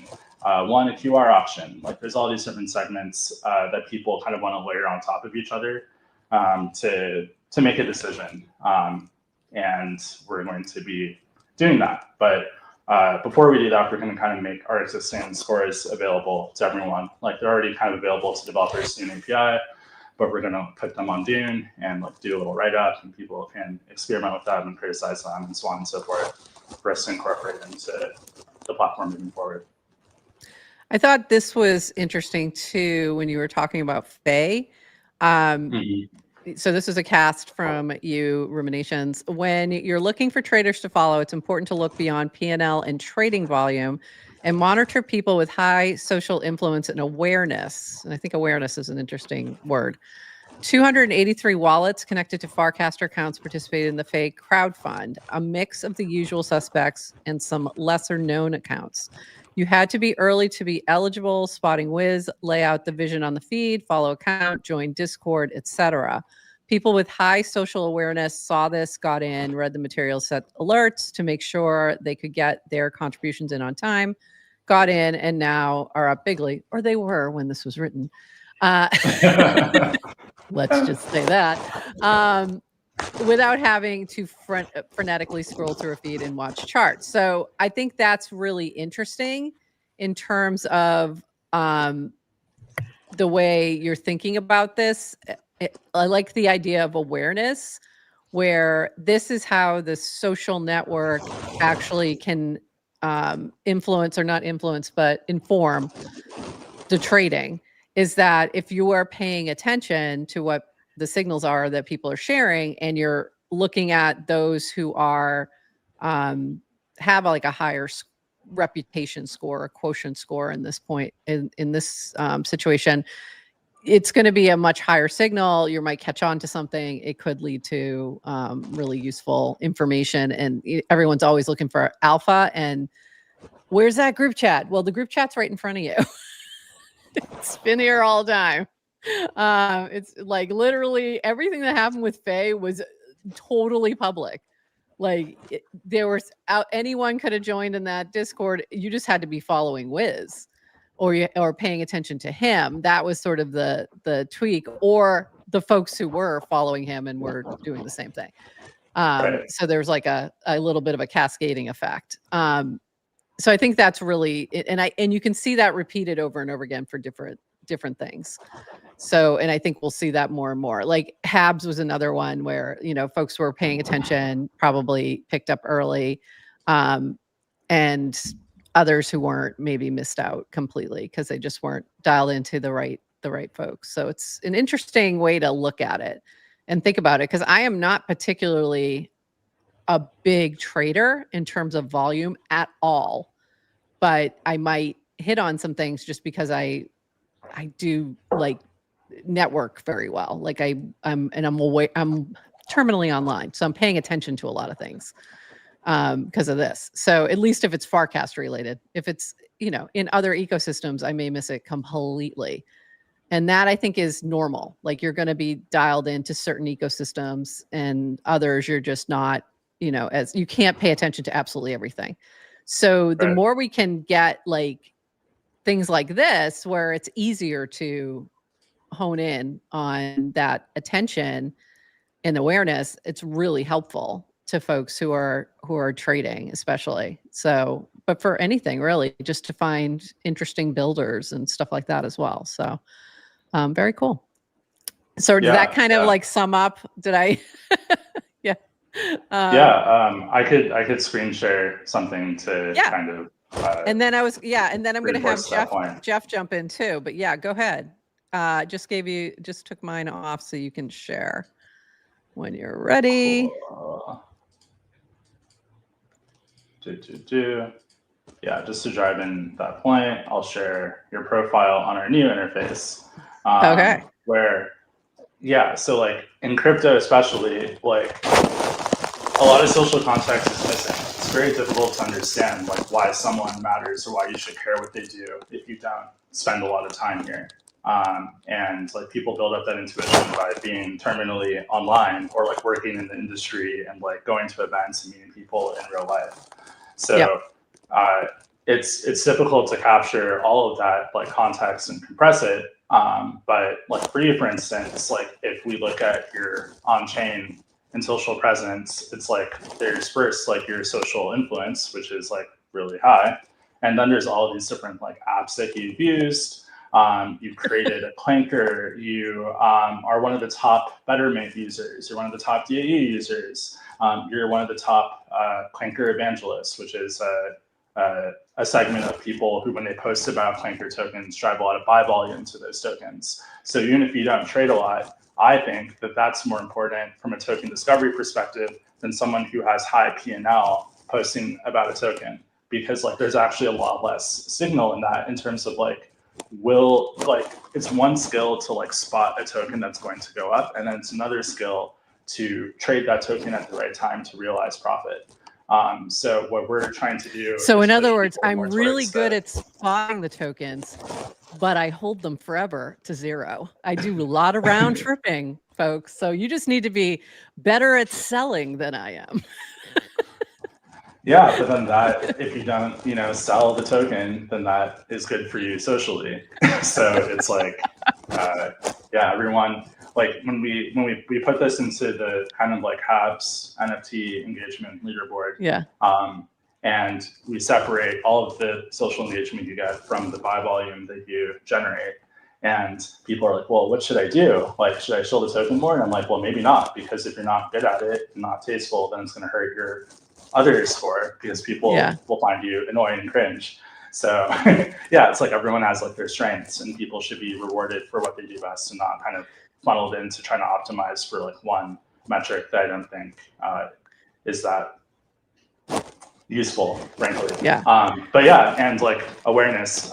won a QR auction. Like there's all these different segments that people kind of want to layer on top of each other to make a decision. And we're going to be doing that. But before we do that, we're going to kind of make our existing scores available to everyone. Like they're already kind of available to developers through an API, but we're going to put them on Dune and like do a little write-up, and people can experiment with them and criticize them and so on and so forth for us to incorporate into the platform moving forward. I thought this was interesting too when you were talking about Faye. So this is a cast from you, Ruminations. When you're looking for traders to follow, it's important to look beyond P&L and trading volume and monitor people with high social influence and awareness. And I think awareness is an interesting word. 283 wallets connected to Farcaster accounts participated in the Faye crowdfund, a mix of the usual suspects and some lesser known accounts. You had to be early to be eligible, spotting Wiz, lay out the vision on the feed, follow account, join Discord, etc. People with high social awareness saw this, got in, read the materials, set alerts to make sure they could get their contributions in on time, got in, and now are up bigly, or they were when this was written. Let's just say that. Without having to frenetically scroll through a feed and watch charts. So I think that's really interesting in terms of the way you're thinking about this. I like the idea of awareness, where this is how the social network actually can influence, or not influence, but inform the trading, is that if you are paying attention to what the signals are that people are sharing, and you're looking at those who are have like a higher reputation score, a quotient score in this point, in this situation, it's going to be a much higher signal. You might catch on to something. It could lead to really useful information, and everyone's always looking for alpha. And where's that group chat? Well, the group chat's right in front of you. It's been here all the time. It's like literally everything that happened with Faye was totally public. Like there was anyone could have joined in that Discord. You just had to be following Wiz, or paying attention to him. That was sort of the tweak, or the folks who were following him and were doing the same thing. Right. So there's like a little bit of a cascading effect. So I think that's really, and you can see that repeated over and over again for different things. So, and I think we'll see that more and more. Like Habs was another one where, folks who were paying attention probably picked up early, and others who weren't maybe missed out completely because they just weren't dialed into the right folks. So it's an interesting way to look at it and think about it, because I am not particularly a big trader in terms of volume at all, but I might hit on some things just because I do like network very well. Like I'm terminally online, so I'm paying attention to a lot of things because of this. So at least if it's Farcaster related, if it's, you know, in other ecosystems, I may miss it completely. And that I think is normal. Like you're going to be dialed into certain ecosystems and others you're just not, you know, as you can't pay attention to absolutely everything. So the more we can get like things like this, where it's easier to hone in on that attention and awareness, it's really helpful to folks who are trading, especially. So, but for anything really, just to find interesting builders and stuff like that as well. So very cool. So does that kind of like sum up? Did I? Yeah. I could screen share something to kind of. And then I'm going to have Jeff jump in too. But yeah, go ahead. Just took mine off so you can share when you're ready. Cool. Yeah, just to drive in that point, I'll share your profile on our new interface. Okay. So like in crypto especially, like a lot of social context is missing. It's very difficult to understand like why someone matters or why you should care what they do if you don't spend a lot of time here. And like people build up that intuition by being terminally online or like working in the industry and like going to events and meeting people in real life. So it's difficult to capture all of that like context and compress it. But like for you, for instance, like if we look at your on-chain and social presence, it's like there's first like your social influence, which is like really high. And then there's all these different like apps that you've used. You've created a clanker. You are one of the top Betterment users. You're one of the top DAE users. You're one of the top clanker evangelists, which is a segment of people who, when they post about clanker tokens, drive a lot of buy volume to those tokens. So even if you don't trade a lot, I think that that's more important from a token discovery perspective than someone who has high P&L posting about a token, because like there's actually a lot less signal in that in terms of like it's one skill to like spot a token that's going to go up, and then it's another skill to trade that token at the right time to realize profit. So what we're trying to do. So in other words, I'm really good at spotting the tokens, but I hold them forever to zero. I do a lot of round tripping, folks. So you just need to be better at selling than I am. Yeah, but then that, if you don't, sell the token, then that is good for you socially. So it's like, everyone, like when we put this into the kind of like Habs NFT engagement leaderboard, and we separate all of the social engagement you get from the buy volume that you generate. And people are like, well, what should I do? Like, should I show the token more? And I'm like, well, maybe not, because if you're not good at it and not tasteful, then it's going to hurt your other score, because people will find you annoying and cringe. So it's like everyone has like their strengths, and people should be rewarded for what they do best and not kind of funneled into trying to optimize for like one metric that I don't think is that useful, frankly. And like awareness,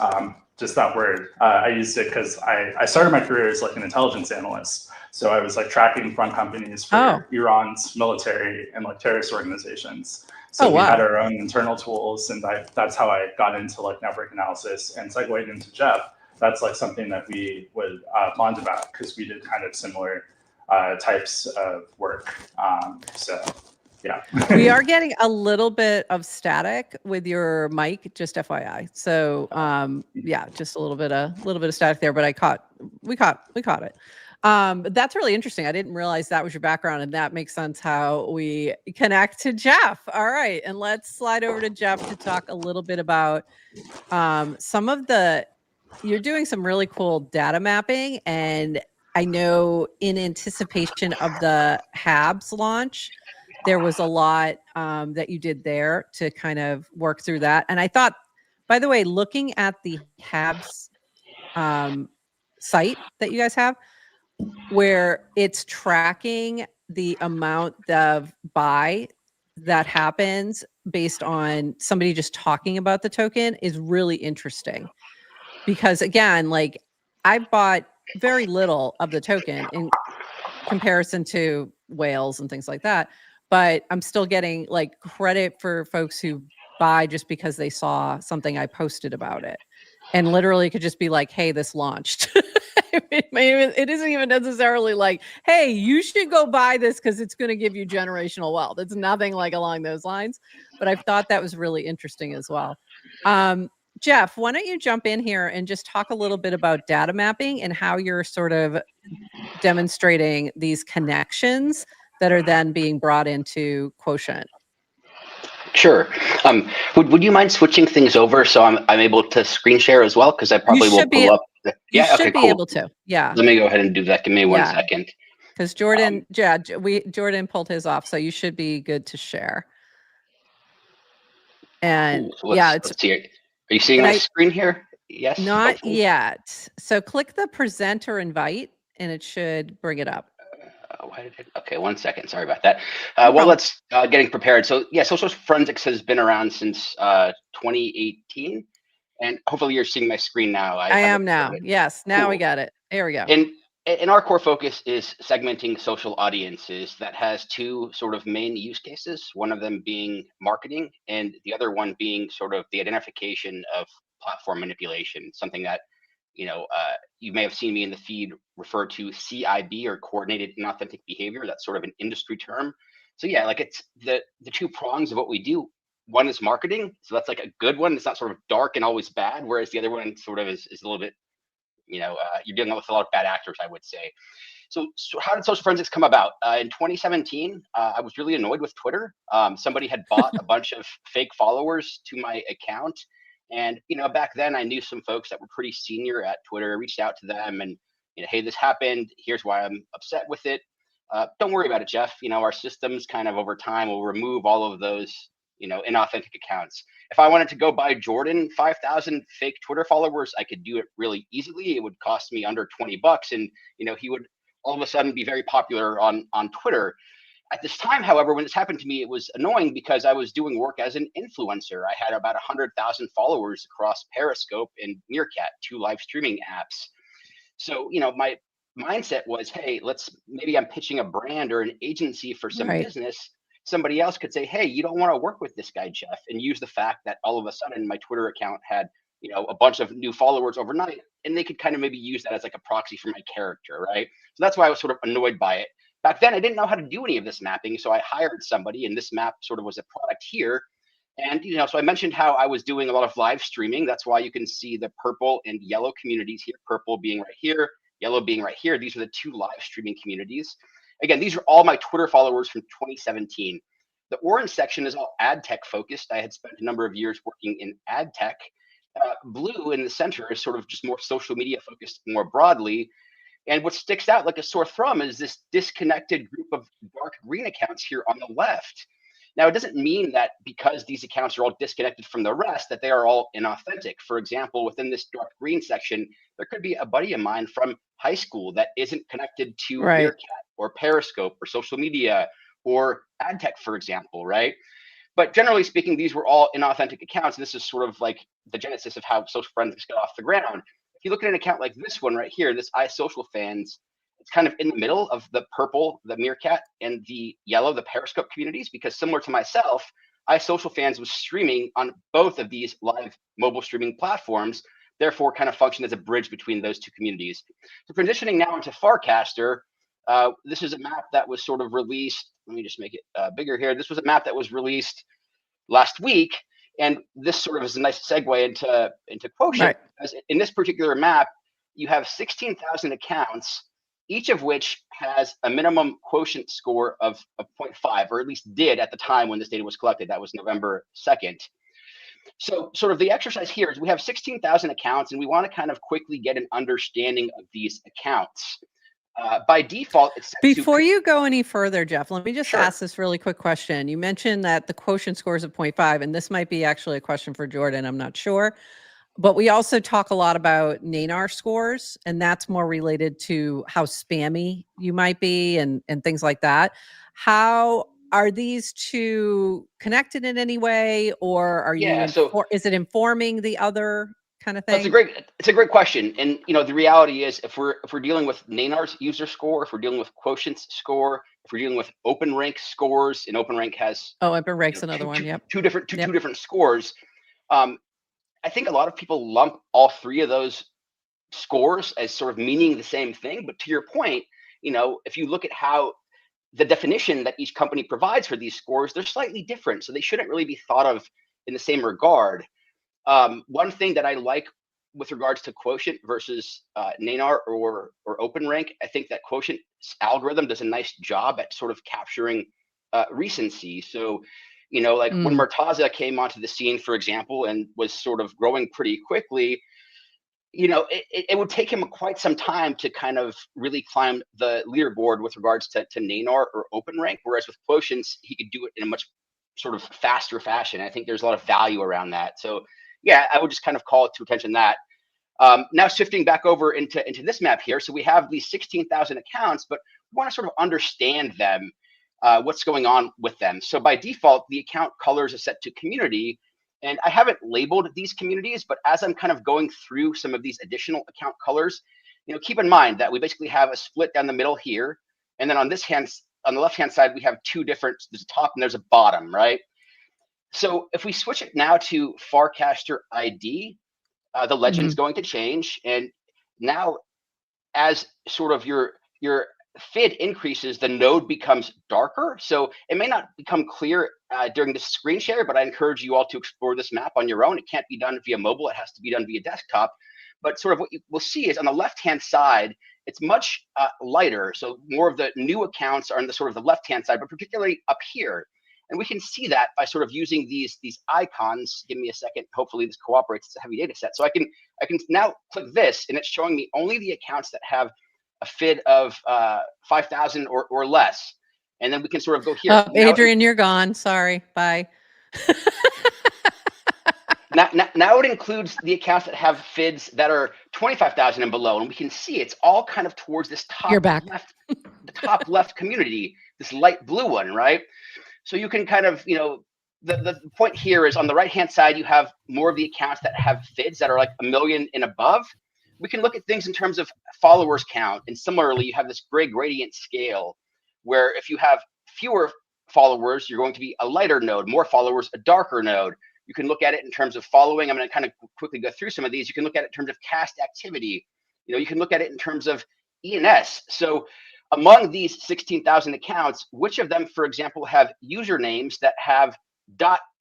just that word, I used it because I started my career as like an intelligence analyst. So I was like tracking front companies for Iran's military and like terrorist organizations. So we had our own internal tools, and that's how I got into like network analysis and segued into Jeff. That's like something that we would bond about, because we did kind of similar types of work. We are getting a little bit of static with your mic, just FYI. So just a little bit of static there, but we caught it. That's really interesting. I didn't realize that was your background, and that makes sense how we connect to Jeff. All right, and let's slide over to Jeff to talk a little bit about some of you're doing some really cool data mapping, and I know in anticipation of the Habs launch, there was a lot that you did there to kind of work through that. And I thought, by the way, looking at the Habs site that you guys have, where it's tracking the amount of buy that happens based on somebody just talking about the token is really interesting. Because again, like I've bought very little of the token in comparison to whales and things like that, but I'm still getting like credit for folks who buy just because they saw something I posted about it. And literally could just be like, hey, this launched. It isn't even necessarily like, hey, you should go buy this because it's going to give you generational wealth. It's nothing like along those lines. But I thought that was really interesting as well. Jeff, why don't you jump in here and just talk a little bit about data mapping and how you're sort of demonstrating these connections that are then being brought into Quotient. Sure. Would you mind switching things over so I'm able to screen share as well? Because I probably will pull up. You should be able to. Yeah. Let me go ahead and do that. Give me 1 second. Because Jordan, Jordan pulled his off, so you should be good to share. And let's see. Are you seeing my screen here? Yes. Not hopefully. yet. So click the present or invite, and it should bring it up. Okay, 1 second. Sorry about that. Well, let's getting prepared. So yeah, social forensics has been around since 2018, and hopefully you're seeing my screen now. I am now. Yes, now we got it. There we go. And our core focus is segmenting social audiences that has two sort of main use cases. One of them being marketing, and the other one being sort of the identification of platform manipulation. Something that you may have seen me in the feed refer to CIB, or coordinated inauthentic behavior. That's sort of an industry term. So yeah, like it's the two prongs of what we do. One is marketing, so that's like a good one. It's not sort of dark and always bad, whereas the other one sort of is a little bit, you're dealing with a lot of bad actors, I would say. So how did social forensics come about? In 2017, I was really annoyed with Twitter. Somebody had bought a bunch of fake followers to my account. And, back then I knew some folks that were pretty senior at Twitter. I reached out to them and, hey, this happened. Here's why I'm upset with it. Don't worry about it, Jeff. Our systems kind of over time will remove all of those, inauthentic accounts. If I wanted to go buy Jordan 5,000 fake Twitter followers, I could do it really easily. It would cost me under $20, and, he would all of a sudden be very popular on Twitter. At this time, however, when this happened to me, it was annoying because I was doing work as an influencer. I had about 100,000 followers across Periscope and Meerkat, 2 live streaming apps. So, my mindset was, hey, maybe I'm pitching a brand or an agency for some business. Somebody else could say, hey, you don't want to work with this guy, Jeff, and use the fact that all of a sudden my Twitter account had, a bunch of new followers overnight, and they could kind of maybe use that as like a proxy for my character, right? So that's why I was sort of annoyed by it. Back then, I didn't know how to do any of this mapping, so I hired somebody, and this map sort of was a product here. And, so I mentioned how I was doing a lot of live streaming. That's why you can see the purple and yellow communities here, purple being right here, yellow being right here. These are the 2 live streaming communities. Again, these are all my Twitter followers from 2017. The orange section is all ad tech focused. I had spent a number of years working in ad tech. Blue in the center is sort of just more social media focused more broadly. And what sticks out like a sore thumb is this disconnected group of dark green accounts here on the left. Now, it doesn't mean that because these accounts are all disconnected from the rest that they are all inauthentic. For example, within this dark green section, there could be a buddy of mine from high school that isn't connected to Meerkat or Periscope or social media or ad tech, for example, right? But generally speaking, these were all inauthentic accounts. This is sort of like the genesis of how social forensics got off the ground. If you look at an account like this one right here, this iSocialFans, it's kind of in the middle of the purple, the Meerkat, and the yellow, the Periscope communities, because similar to myself, iSocialFans was streaming on both of these live mobile streaming platforms, therefore kind of functioned as a bridge between those 2 communities. So transitioning now into Farcaster, this is a map that was sort of released. Let me just make it bigger here. This was a map that was released last week. And this sort of is a nice segue into Quotient. Right. In this particular map, you have 16,000 accounts, each of which has a minimum Quotient score of 0.5, or at least did at the time when this data was collected. That was November 2nd. So sort of the exercise here is we have 16,000 accounts, and we want to kind of quickly get an understanding of these accounts. By default, it's before you go any further, Jeff, let me just ask this really quick question. You mentioned that the Quotient scores of 0.5, and this might be actually a question for Jordan, I'm not sure. But we also talk a lot about NANAR scores, and that's more related to how spammy you might be and things like that. How are these two connected in any way, or are you Yeah, so is it informing the other kind of no, thing? it's a great question. And the reality is if we're dealing with Nanar's user score, if we're dealing with Quotient's score, if we're dealing with OpenRank scores, and OpenRank has Oh, OpenRank's another one. Yep. two different scores. I think a lot of people lump all three of those scores as sort of meaning the same thing. But to your point, if you look at how the definition that each company provides for these scores, they're slightly different. So they shouldn't really be thought of in the same regard. One thing that I like with regards to Quotient versus Nanar or OpenRank, I think that Quotient's algorithm does a nice job at sort of capturing recency. So, like when Murtaza came onto the scene, for example, and was sort of growing pretty quickly, it would take him quite some time to kind of really climb the leaderboard with regards to Nanar or OpenRank, whereas with Quotients, he could do it in a much sort of faster fashion. I think there's a lot of value around that. So yeah, I would just kind of call it to attention that. Now shifting back over into this map here. So we have these 16,000 accounts, but we want to sort of understand them, what's going on with them. So by default, the account colors are set to community. And I haven't labeled these communities, but as I'm kind of going through some of these additional account colors, keep in mind that we basically have a split down the middle here. And then on the left-hand side, we have two different, there's a top and there's a bottom, right? So if we switch it now to Farcaster ID, the legend's going to change. And now as sort of your FID increases, the node becomes darker. So it may not become clear during the screen share, but I encourage you all to explore this map on your own. It can't be done via mobile. It has to be done via desktop. But sort of what you will see is on the left-hand side, it's much lighter. So more of the new accounts are on the sort of the left-hand side, but particularly up here. And we can see that by sort of using these icons. Give me a second. Hopefully this cooperates. It's a heavy data set. So I can now click this, and it's showing me only the accounts that have a FID of 5,000 or less. And then we can sort of go here. Adrienne, you're gone. Sorry. Bye. Now it includes the accounts that have FIDs that are 25,000 and below. And we can see it's all kind of towards this top left, the top left community, this light blue one, right? So you can kind of, the point here is on the right-hand side, you have more of the accounts that have FIDs that are like 1 million and above. We can look at things in terms of followers count. And similarly, you have this gray gradient scale where if you have fewer followers, you're going to be a lighter node, more followers, a darker node. You can look at it in terms of following. I'm going to kind of quickly go through some of these. You can look at it in terms of cast activity. You can look at it in terms of ENS. So among these 16,000 accounts, which of them, for example, have usernames that have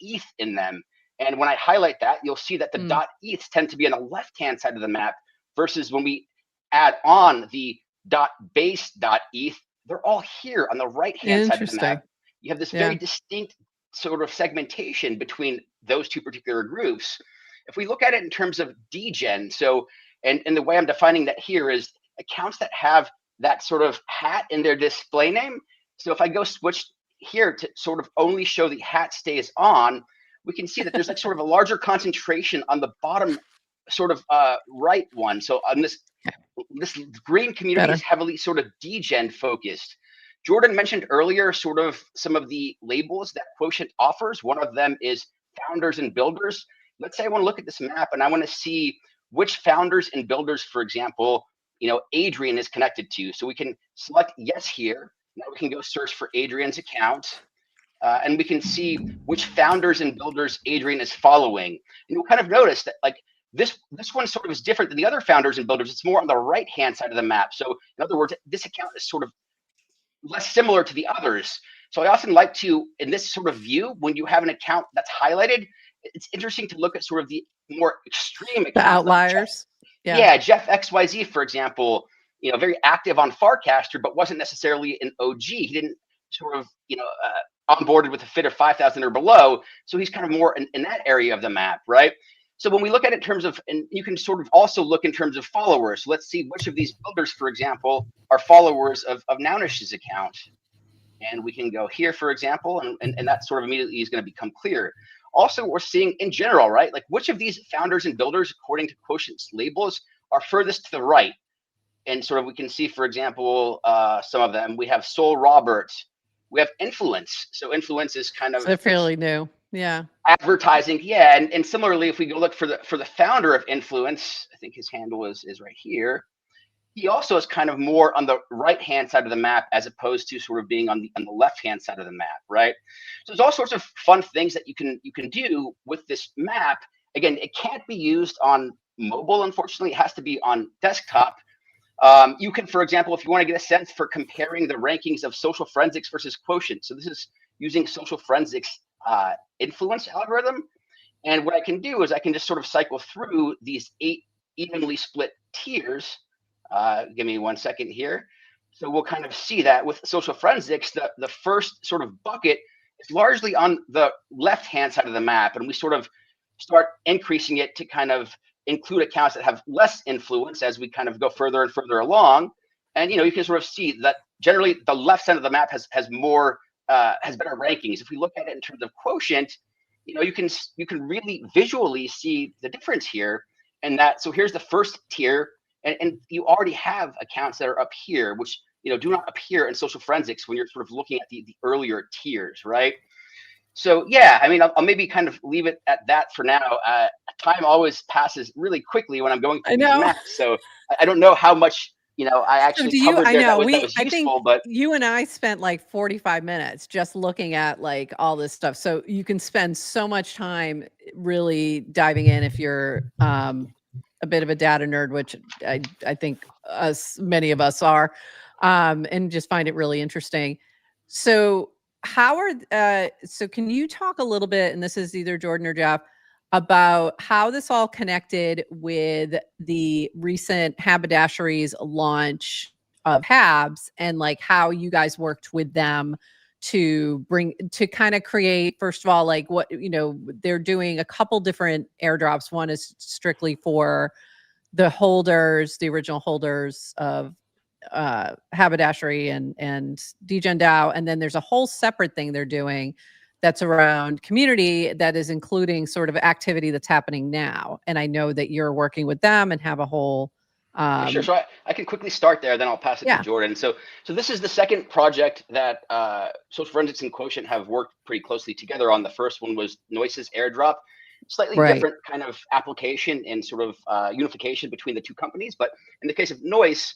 .eth in them? And when I highlight that, you'll see that the .eths tend to be on the left-hand side of the map versus when we add on the .base.eth, they're all here on the right-hand side of the map. You have this very distinct sort of segmentation between those two particular groups. If we look at it in terms of degen, so, and the way I'm defining that here is accounts that have that sort of hat in their display name. So if I go switch here to sort of only show the hat stays on, we can see that there's like sort of a larger concentration on the bottom sort of right one. So on this green community is heavily sort of degen focused. Jordan mentioned earlier sort of some of the labels that Quotient offers. One of them is founders and builders. Let's say I want to look at this map and I want to see which founders and builders, for example, Adrienne is connected to. So we can select yes here. Now we can go search for Adrienne's account. And we can see which founders and builders Adrienne is following. And you'll kind of notice that like this one sort of is different than the other founders and builders. It's more on the right-hand side of the map. So in other words, this account is sort of less similar to the others. So I often like to, in this sort of view, when you have an account that's highlighted, it's interesting to look at sort of the more extreme accounts. The outliers. Like Jeff XYZ, for example, very active on Farcaster, but wasn't necessarily an OG. He didn't sort of, onboarded with a FID of 5,000 or below. So he's kind of more in that area of the map, right? So when we look at it in terms of, and you can sort of also look in terms of followers. So let's see which of these builders, for example, are followers of Nounish's account. And we can go here, for example, and that sort of immediately is going to become clear. Also, we're seeing in general, right? Like which of these founders and builders, according to Quotient's labels, are furthest to the right? And sort of we can see, for example, some of them. We have Soul Robert. we have influence. So influence is kind of So they're fairly new. Yeah. advertising. Yeah. And similarly, if we go look for the founder of influence, I think his handle is right here. He also is kind of more on the right-hand side of the map as opposed to sort of being on the left-hand side of the map, right? So there's all sorts of fun things that you can do with this map. Again, it can't be used on mobile, unfortunately. It has to be on desktop. You can, for example, if you want to get a sense for comparing the rankings of social forensics versus Quotient. So this is using social forensics influence algorithm. And what I can do is I can just sort of cycle through these 8 evenly split tiers. Give me 1 second here. So we'll kind of see that with social forensics, the first sort of bucket is largely on the left-hand side of the map. And we sort of start increasing it to kind of include accounts that have less influence as we kind of go further and further along. And, you can sort of see that generally the left side of the map has better rankings. If we look at it in terms of Quotient, you can really visually see the difference here. And so here's the first tier. And you already have accounts that are up here, which do not appear in social forensics when you're sort of looking at the earlier tiers, right? So yeah, I mean, I'll maybe kind of leave it at that for now. Time always passes really quickly when I'm going through these maps, so I don't know how much I actually covered there that was useful. I think but you and I spent like 45 minutes just looking at like all this stuff. So you can spend so much time really diving in if you're a bit of a data nerd, which I think many of us are, and just find it really interesting. So so can you talk a little bit, and this is either Jordan or Jeff, about how this all connected with the recent Haberdashery's launch of Habs, and like how you guys worked with them to kind of create, first of all, like what, they're doing a couple different airdrops. One is strictly for the original holders of Haberdashery and Degen DAO. And then there's a whole separate thing they're doing that's around community that is including sort of activity that's happening now. And I know that you're working with them and have a whole sure. So I can quickly start there, then I'll pass it to Jordan. So this is the second project that Social Forensics and Quotient have worked pretty closely together on. The first one was Noise's airdrop. Slightly different kind of application and sort of unification between the two companies. But in the case of Noise,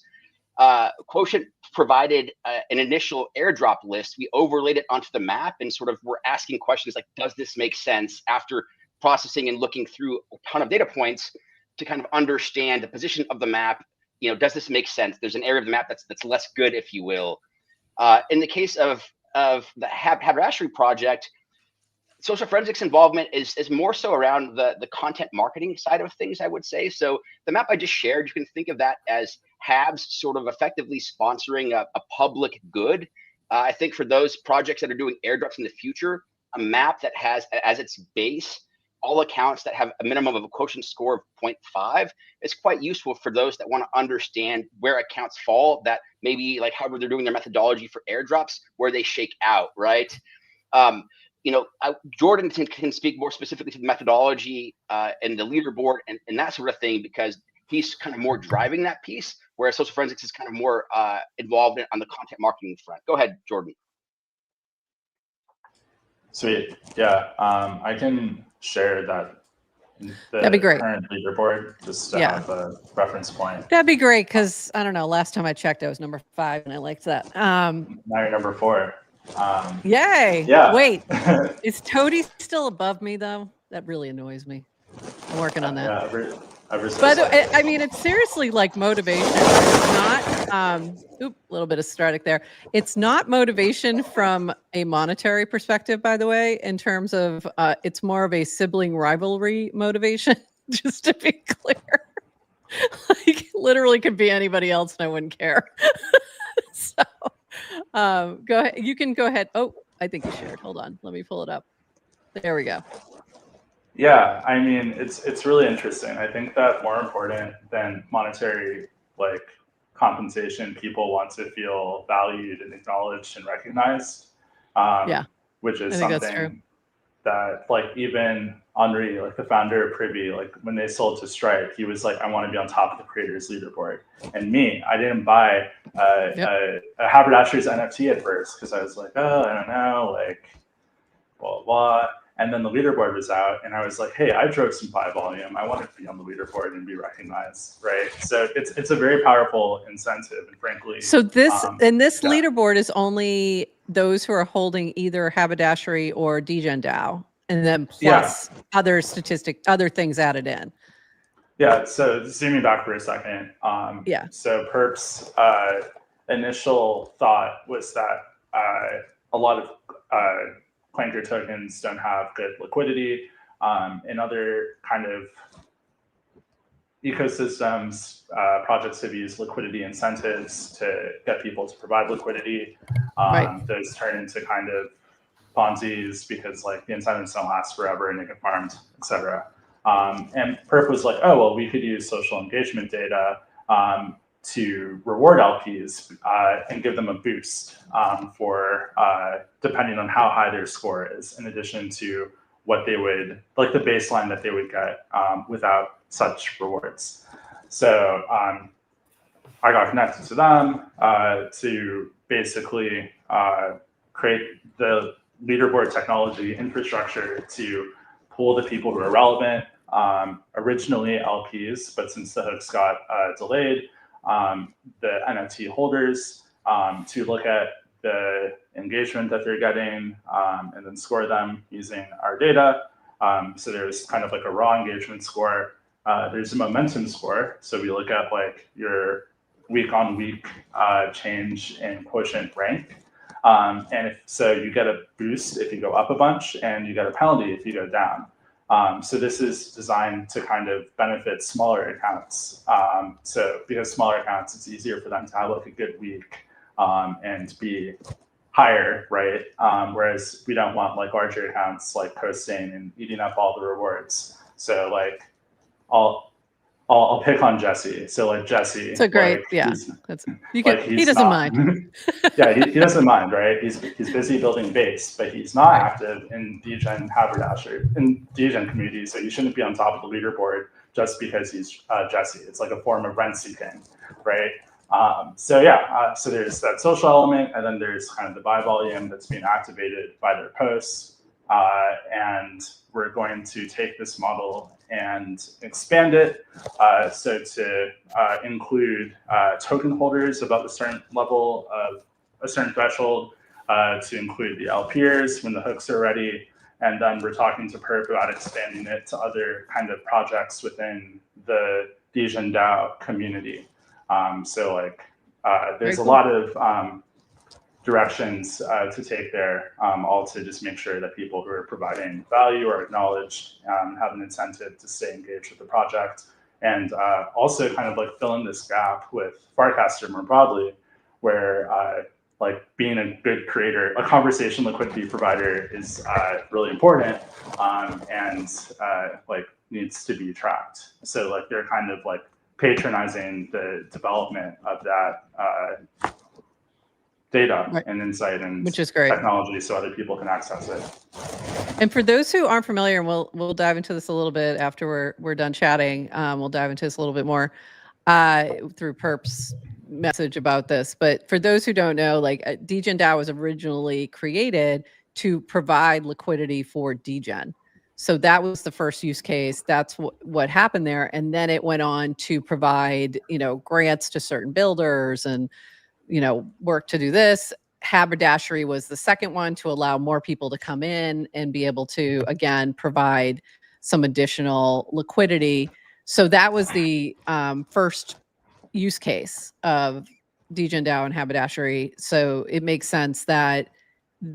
Quotient provided an initial airdrop list. We overlaid it onto the map and sort of were asking questions like, does this make sense, after processing and looking through a ton of data points to kind of understand the position of the map? Does this make sense? There's an area of the map that's less good, if you will. In the case of the Haberdashery project, social forensics involvement is more so around the content marketing side of things, I would say. So the map I just shared, you can think of that as Habs sort of effectively sponsoring a public good. I think for those projects that are doing airdrops in the future, a map that has as its base all accounts that have a minimum of a quotient score of 0.5 is quite useful for those that want to understand where accounts fall, that maybe like however they're doing their methodology for airdrops, where they shake out, right? Jordan can speak more specifically to the methodology and the leaderboard and that sort of thing, because he's kind of more driving that piece, whereas social forensics is kind of more involved on the content marketing front. Go ahead, Jordan. Sweet. Yeah, I can share that. That'd be great. Current leaderboard, just to have a reference point. That'd be great, because I don't know, last time I checked, I was number 5, and I liked that. Now you're number 4. Yay! Yeah. Wait, is Toady still above me though? That really annoys me. I'm working on that. Yeah, but I mean, it's seriously like motivation. It's not. A little bit of static there. It's not motivation from a monetary perspective, by the way. In terms of, it's more of a sibling rivalry motivation. Just to be clear, like literally could be anybody else, and I wouldn't care. So. Go ahead. You can go ahead. Oh, I think you shared. Hold on. Let me pull it up. There we go. Yeah, I mean, it's really interesting. I think that more important than monetary compensation, people want to feel valued and acknowledged and recognized. Which is something that even Henri, like the founder of Privy, like when they sold to Stripe, he was like, I want to be on top of the creators leaderboard. And me, I didn't buy a haberdasher's NFT at first because I was like, oh, I don't know, like, blah, blah. And then the leaderboard was out, and I was like, hey, I drove some buy volume. I want to be on the leaderboard and be recognized, right? So it's a very powerful incentive, and frankly. So this leaderboard is only those who are holding either haberdashery or Degen DAO, and then plus other things added in. Yeah, so zooming back for a second. So Perp's initial thought was that a lot of Clanker tokens don't have good liquidity. In other kind of ecosystems, projects have used liquidity incentives to get people to provide liquidity. Those turn into kind of Ponzi's because like the incentives don't last forever and they get farmed, et cetera. And Perp was like, oh, well, we could use social engagement data to reward LPs and give them a boost for depending on how high their score is, in addition to what they would, like the baseline that they would get without such rewards. So I got connected to them to basically create the leaderboard technology infrastructure to pull the people who are relevant, originally LPs, but since the hooks got delayed, the NFT holders to look at the engagement that they're getting and then score them using our data. So there's kind of like a raw engagement score. There's a momentum score. So we look at like your week on week change in Quotient rank. And so you get a boost if you go up a bunch, and you get a penalty if you go down. So this is designed to kind of benefit smaller accounts. So because smaller accounts, it's easier for them to have like a good week and be higher, right? Whereas we don't want like larger accounts like coasting and eating up all the rewards. So like I'll pick on Jesse. So like Jesse, it's a great, like, he doesn't mind. Yeah, he doesn't mind, right? He's busy building base, but he's not active in Degen haberdasher in Degen community. So you shouldn't be on top of the leaderboard just because he's Jesse. It's like a form of rent seeking, right? So there's that social element, and then there's kind of the buy volume that's being activated by their posts. And we're going to take this model and expand it so to include token holders above a certain level of a certain threshold, to include the LPers when the hooks are ready. And then we're talking to Perp about expanding it to other kind of projects within the Degen DAO community. So like there's a lot of directions to take there, all to just make sure that people who are providing value are acknowledged, have an incentive to stay engaged with the project, and also kind of like fill in this gap with Farcaster more broadly, where like being a good creator, a conversation liquidity provider is really important, and like needs to be tracked. So like they're kind of like patronizing the development of that data and insight and which is great technology, so other people can access it. And for those who aren't familiar, and we'll dive into this a little bit after we're done chatting. We'll dive into this a little bit more through Perp's message about this. But for those who don't know, like Degen DAO was originally created to provide liquidity for Degen. So that was the first use case. That's what happened there. And then it went on to provide, grants to certain builders and, work to do this. Haberdashery was the second one to allow more people to come in and be able to, again, provide some additional liquidity. So that was the first use case of Degen DAO and haberdashery. So it makes sense that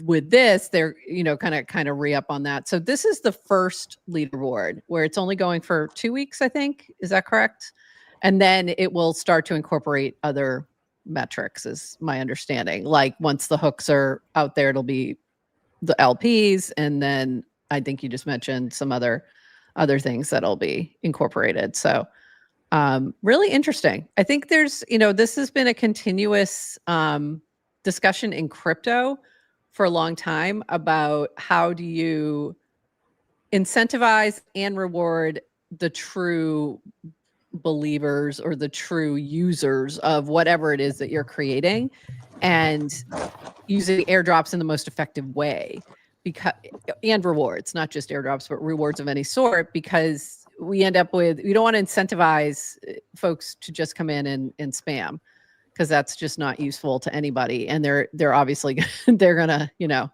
with this, they're, kind of re-up on that. So this is the first leaderboard where it's only going for 2 weeks, I think. Is that correct? And then it will start to incorporate other metrics, is my understanding. Like once the hooks are out there, it'll be the LPs, and then I think you just mentioned some other things that'll be incorporated. So really interesting. I think there's, this has been a continuous discussion in crypto for a long time about how do you incentivize and reward the true believers or the true users of whatever it is that you're creating, and using airdrops in the most effective way, because and rewards, not just airdrops, but rewards of any sort, because we end up with, we don't want to incentivize folks to just come in and spam, because that's just not useful to anybody. And they're obviously they're gonna, you know,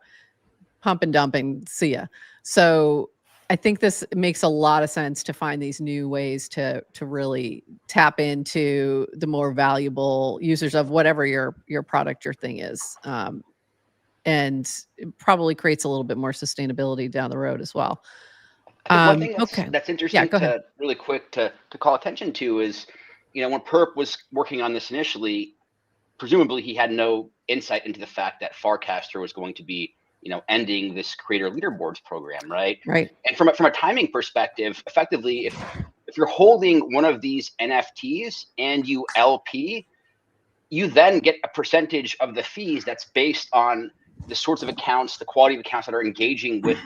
pump and dump and see ya. So I think this makes a lot of sense to find these new ways to really tap into the more valuable users of whatever your product, your thing is. And it probably creates a little bit more sustainability down the road as well. I think one thing Okay. that's interesting go ahead. really quick to call attention to is, you know, when Perp was working on this initially, presumably he had no insight into the fact that Farcaster was going to be, you know, ending this creator leaderboards program, right? Right. And from a timing perspective, effectively, if you're holding one of these NFTs and you LP, you then get a percentage of the fees that's based on the sorts of accounts, the quality of accounts that are engaging with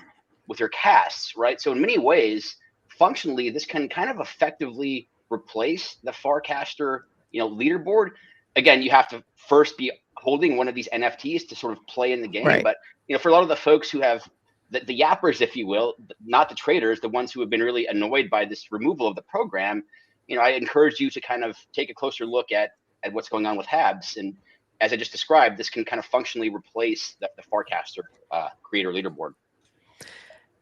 your casts, right? So in many ways, functionally, this can kind of effectively replace the Farcaster, you know, leaderboard. Again, you have to first be holding one of these NFTs to sort of play in the game. Right. But, you know, for a lot of the folks who have the yappers, if you will, not the traders, the ones who have been really annoyed by this removal of the program, you know, I encourage you to kind of take a closer look at what's going on with Habs. And as I just described, this can kind of functionally replace the Farcaster creator leaderboard.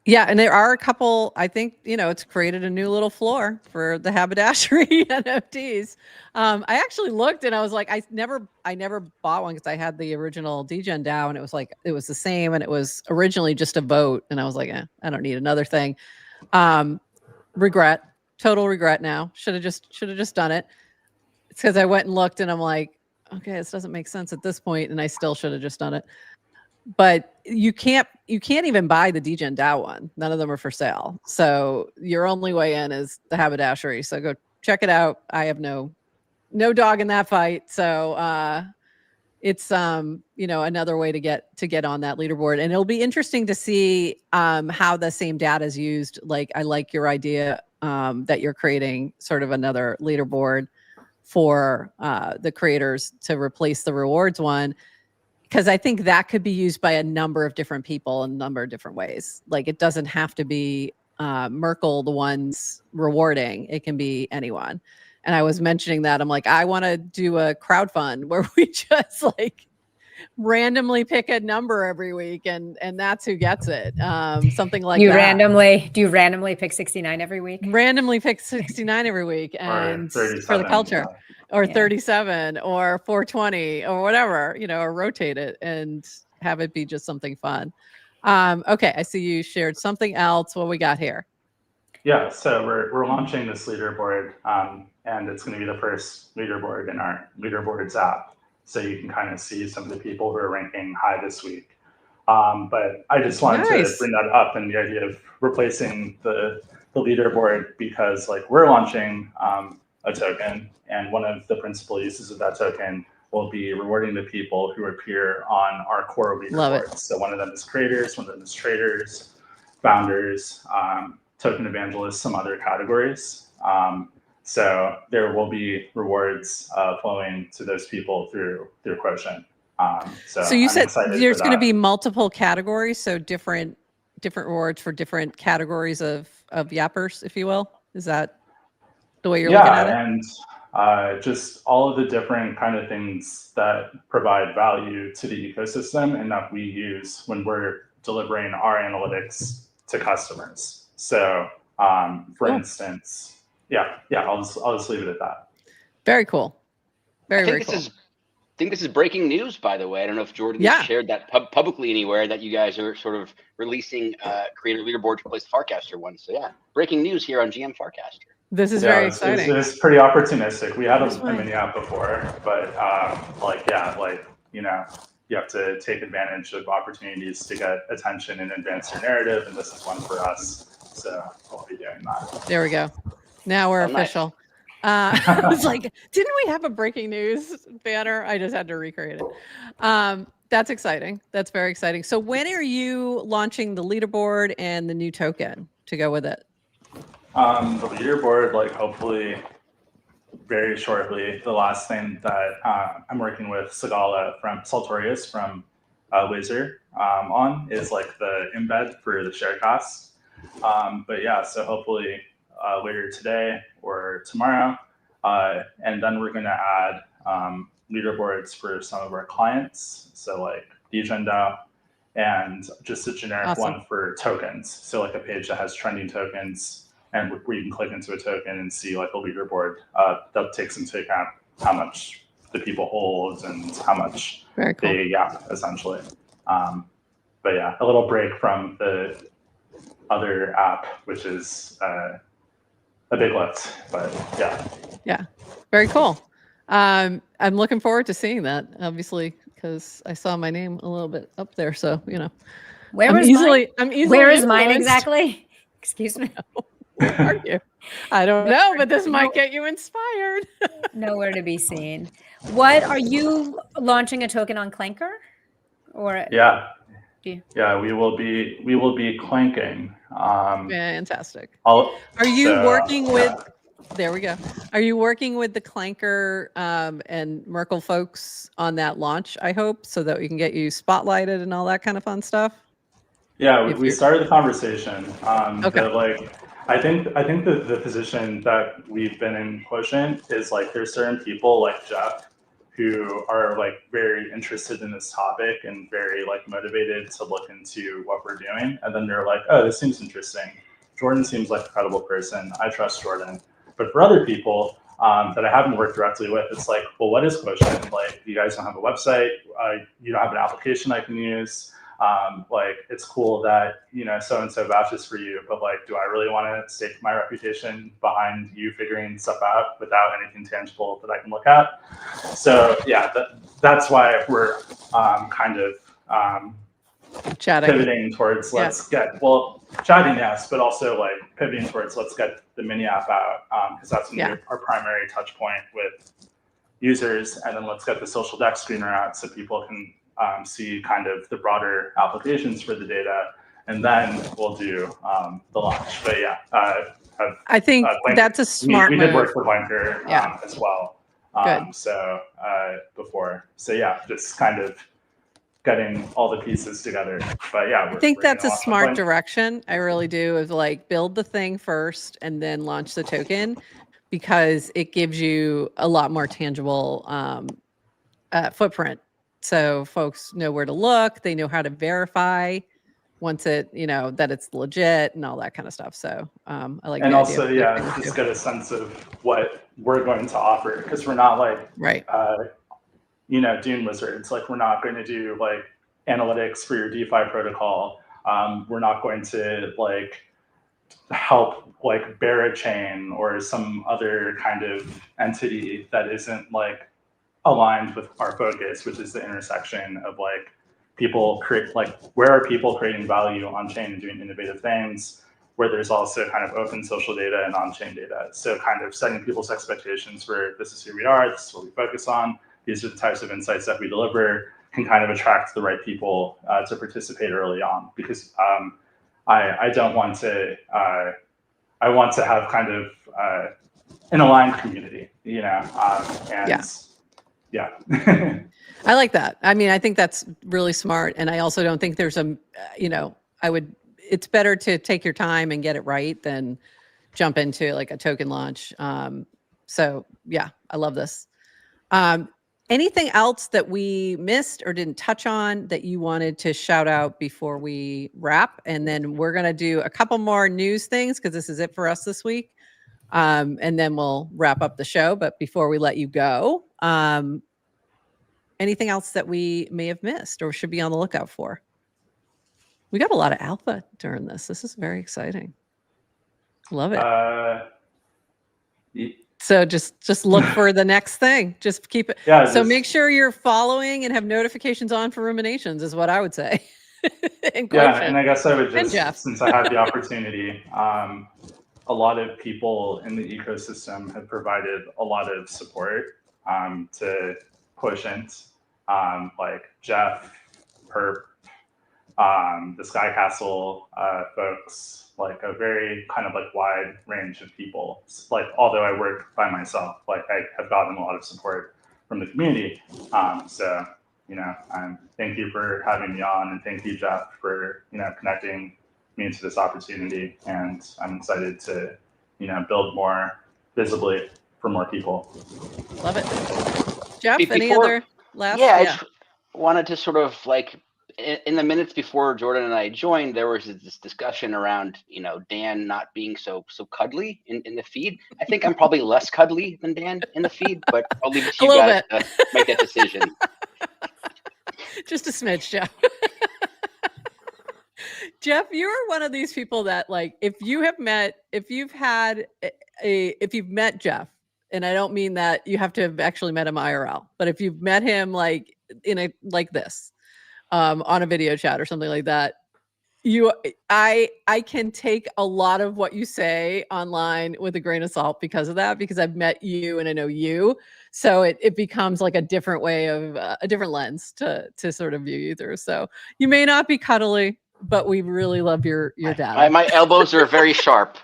Yeah, and there are a couple, I think, you know, it's created a new little floor for the haberdashery NFTs. I actually looked and I was like, I never bought one because I had the original DGen DAO, and it was like, it was the same, and it was originally just a vote, and I was like, I don't need another thing. Total regret now. Should have just done it. It's because I went and looked and I'm like, okay, this doesn't make sense at this point, and I still should have just done it. But you can't even buy the DGen DAO one. None of them are for sale. So your only way in is the haberdashery. So go check it out. I have no dog in that fight. So it's you know, another way to get on that leaderboard. And it'll be interesting to see how the same data is used. Like, I like your idea that you're creating sort of another leaderboard for the creators to replace the rewards one. Because I think that could be used by a number of different people in a number of different ways. Like, it doesn't have to be Merkle, the ones rewarding. It can be anyone. And I was mentioning that. I'm like, I want to do a crowdfund where we just like randomly pick a number every week, and that's who gets it. Something like that. Do you randomly pick 69 every week? Randomly pick 69 every week, and for the culture. Yeah. Or 37 or 420 or whatever, you know, or rotate it and have it be just something fun. Okay, I see you shared something else. What we got here? Yeah, so we're launching this leaderboard, and it's going to be the first leaderboard in our leaderboards app. So you can kind of see some of the people who are ranking high this week. But I just wanted to bring that up, and the idea of replacing the leaderboard, because like we're launching a token, and one of the principal uses of that token will be rewarding the people who appear on our core leaderboards. So one of them is creators, one of them is traders, founders, token evangelists, some other categories. So there will be rewards flowing to those people through Quotient. So you said there's going to be multiple categories, so different rewards for different categories of yappers, if you will. Is that the way you're looking at it? And just all of the different kind of things that provide value to the ecosystem and that we use when we're delivering our analytics to customers. So for instance, I'll just leave it at that. Very cool. Very cool. I think this is breaking news, by the way. I don't know if Jordan shared that publicly anywhere, that you guys are sort of releasing creator leaderboard to replace the Farcaster one. So yeah, breaking news here on GM Farcaster. This is very exciting. It was pretty opportunistic. We had a mini app before, but you know, you have to take advantage of opportunities to get attention and advance your narrative, and this is one for us. So we'll be doing that. There we go. Now we're official. Nice. I was like, didn't we have a breaking news banner? I just had to recreate it. That's exciting. That's very exciting. So when are you launching the leaderboard and the new token? to go with it? The leaderboard, like hopefully very shortly. The last thing that I'm working with Saltorius from Laser on is like the embed for the sharecast. But yeah, so hopefully later today or tomorrow. And then we're going to add leaderboards for some of our clients. So like DJNDAO and just a generic one for tokens. So like a page that has trending tokens and where you can click into a token and see like a leaderboard that takes into account how much the people hold and how much they gap essentially. But yeah, a little break from the other app, which is a big lift, but yeah. Yeah, very cool. I'm looking forward to seeing that, obviously, because I saw my name a little bit up there. So, you know, Where is mine exactly? Excuse me. Where are you? I don't know, but this might get you inspired. Nowhere to be seen. What are you launching a token on Clanker? Or yeah, we will be clanking. Fantastic. Are you working with? There we go. Are you working with the Clanker and Merkle folks on that launch? I hope so that we can get you spotlighted and all that kind of fun stuff. Yeah, we started the conversation. Okay. I think the position that we've been in Quotient is like there's certain people like Jeff who are like very interested in this topic and very like motivated to look into what we're doing. And then they're like, oh, this seems interesting. Jordan seems like a credible person. I trust Jordan. But for other people that I haven't worked directly with, it's like, well, what is Quotient? Like, you guys don't have a website. You don't have an application I can use. Like, it's cool that, you know, so-and-so vouches for you, but like, do I really want to stake my reputation behind you figuring stuff out without anything tangible that I can look at? So yeah, that's why we're kind of chatting, pivoting towards chatting, yes, but also like pivoting towards let's get the mini app out because that's gonna be our primary touch point with users, and then let's get the social deck screener out so people can see kind of the broader applications for the data, and then we'll do the launch. But yeah, I think that's a smart move. We did work with Blanker as well. Before. So yeah, just kind of getting all the pieces together. But yeah, I think that's a smart direction. I really do, of like build the thing first and then launch the token, because it gives you a lot more tangible footprint. So folks know where to look. They know how to verify once it, you know, that it's legit and all that kind of stuff. So I like. And also, just get a sense of what we're going to offer, because we're not like you know, Dune wizards. Like, we're not going to do like analytics for your DeFi protocol. We're not going to like help like bear a chain or some other kind of entity that isn't like aligned with our focus, which is the intersection of like where are people creating value on chain and doing innovative things, where there's also kind of open social data and on-chain data. So kind of setting people's expectations for this is who we are, this is what we focus on, these are the types of insights that we deliver, can kind of attract the right people to participate early on. Because I don't want to, I want to have kind of an aligned community, you know, I like that. I mean, I think that's really smart. And I also don't think there's it's better to take your time and get it right than jump into like a token launch. So yeah, I love this. Anything else that we missed or didn't touch on that you wanted to shout out before we wrap? And then we're going to do a couple more news things, because this is it for us this week. And then we'll wrap up the show. But before we let you go, anything else that we may have missed or should be on the lookout for? We got a lot of alpha during this. This is very exciting. Love it. So just look for the next thing. Just keep it. So make sure you're following and have notifications on for ruminations is what I would say. And I guess I would just, since I had the opportunity, a lot of people in the ecosystem have provided a lot of support to Quotient, like Jeff, Perp, the Sky Castle folks, like a very kind of like wide range of people. Like, although I work by myself, like I have gotten a lot of support from the community. So, you know, thank you for having me on, and thank you, Jeff, for, you know, connecting me into this opportunity. And I'm excited to, you know, build more visibly for more people. Love it. Jeff, any Before- other last? Yeah, I just wanted to sort of like, in the minutes before Jordan and I joined, there was this discussion around, you know, Dan not being so cuddly in the feed. I think I'm probably less cuddly than Dan in the feed, but I'll leave it to you guys to make that decision. Just a smidge, Jeff. Jeff, you're one of these people that, like, if you've met Jeff, and I don't mean that you have to have actually met him IRL, but if you've met him like like this, on a video chat or something like that, I can take a lot of what you say online with a grain of salt because of that, because I've met you and I know you. So it becomes like a different way of a different lens to sort of view you through. So you may not be cuddly, but we really love your data. My elbows are very sharp.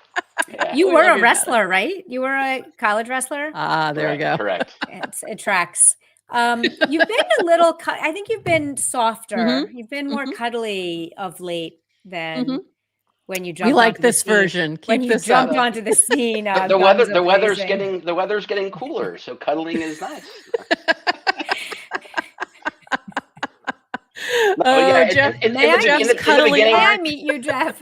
Yeah. You were a wrestler, right? You were a college wrestler? Ah, there we go. Correct. It tracks. You've been a little, I think you've been softer. You've been more cuddly of late than when you jumped. We like this version. When you jumped onto the scene. The weather's getting cooler, so cuddling is nice. Jeff, may I meet you, Jeff?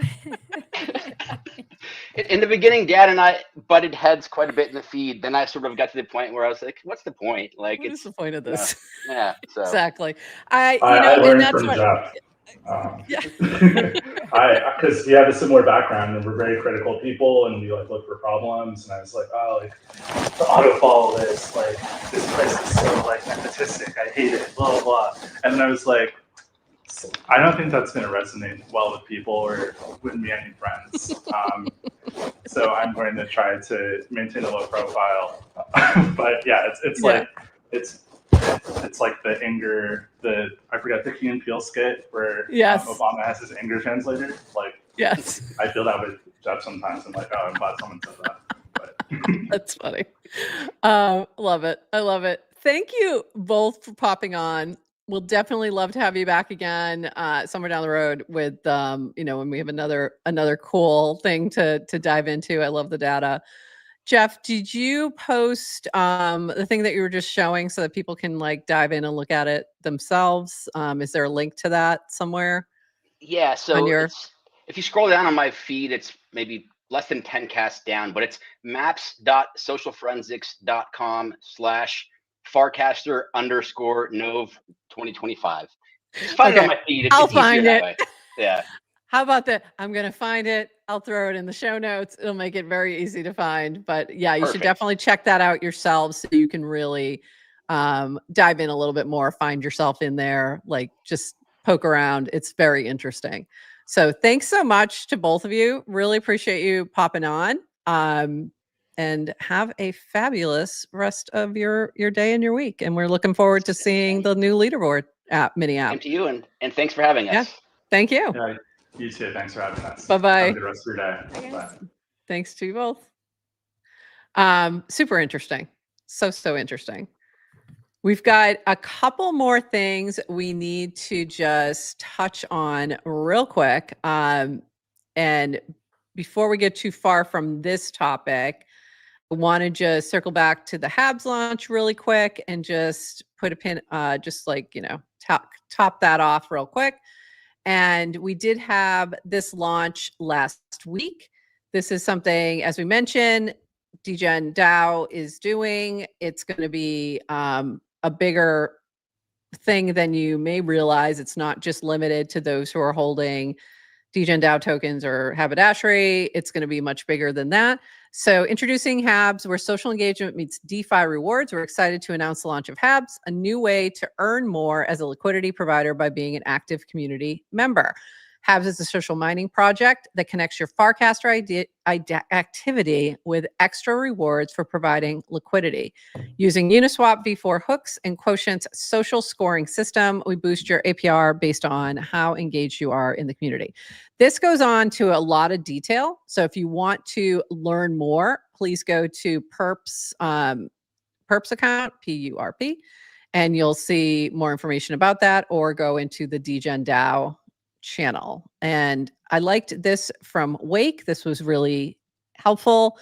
In the beginning, Dad and I butted heads quite a bit in the feed. Then I sort of got to the point where I was like, "What's the point? Like, what is the point of this?" Yeah. So. Exactly. I learned from Jeff. Because we have a similar background and we're very critical people, and we like look for problems. And I was like, oh, like the auto follow list, like this place is so like nepotistic. I hate it. Blah blah. And then I was like, I don't think that's going to resonate well with people or wouldn't be any friends. So I'm going to try to maintain a low profile. But yeah, it's like the anger, I forgot the Key and Peele skit where Obama has his anger translator. Like, yes, I feel that with Jeff sometimes. I'm like, oh, I'm glad someone said that. But that's funny. Love it. I love it. Thank you both for popping on. We'll definitely love to have you back again somewhere down the road with, you know, when we have another cool thing to dive into. I love the data. Jeff, did you post the thing that you were just showing so that people can like dive in and look at it themselves? Is there a link to that somewhere? Yeah. So if you scroll down on my feed, it's maybe less than 10 casts down, but it's maps.socialforensics.com/Farcaster_Nov 2025. Just find it on my feed. I'll find it. That way. Yeah. How about that? I'm going to find it. I'll throw it in the show notes. It'll make it very easy to find. But yeah, you should definitely check that out yourselves so you can really dive in a little bit more, find yourself in there, like just poke around. It's very interesting. So thanks so much to both of you. Really appreciate you popping on. And have a fabulous rest of your day and your week. And we're looking forward to seeing the new leaderboard mini app. Same to you, and thanks for having us. Yeah, thank you. Yeah, you too. Thanks for having us. Bye-bye. Have a good rest of your day. Bye. Thanks to you both. Super interesting. So interesting. We've got a couple more things we need to just touch on real quick. And before we get too far from this topic, I want to just circle back to the HABS launch really quick and just put a pin, just like, you know, top that off real quick. And we did have this launch last week. This is something, as we mentioned, DGen DAO is doing. It's going to be a bigger thing than you may realize. It's not just limited to those who are holding DGen DAO tokens or haberdashery. It's going to be much bigger than that. So introducing HABS, where social engagement meets DeFi rewards. We're excited to announce the launch of HABS, a new way to earn more as a liquidity provider by being an active community member. Habs is a social mining project that connects your Farcaster activity with extra rewards for providing liquidity. Using Uniswap v4 hooks and Quotient's social scoring system, we boost your APR based on how engaged you are in the community. This goes on to a lot of detail. So if you want to learn more, please go to Perp's account, PURP, and you'll see more information about that, or go into the DGen DAO channel. And I liked this from Wake. This was really helpful.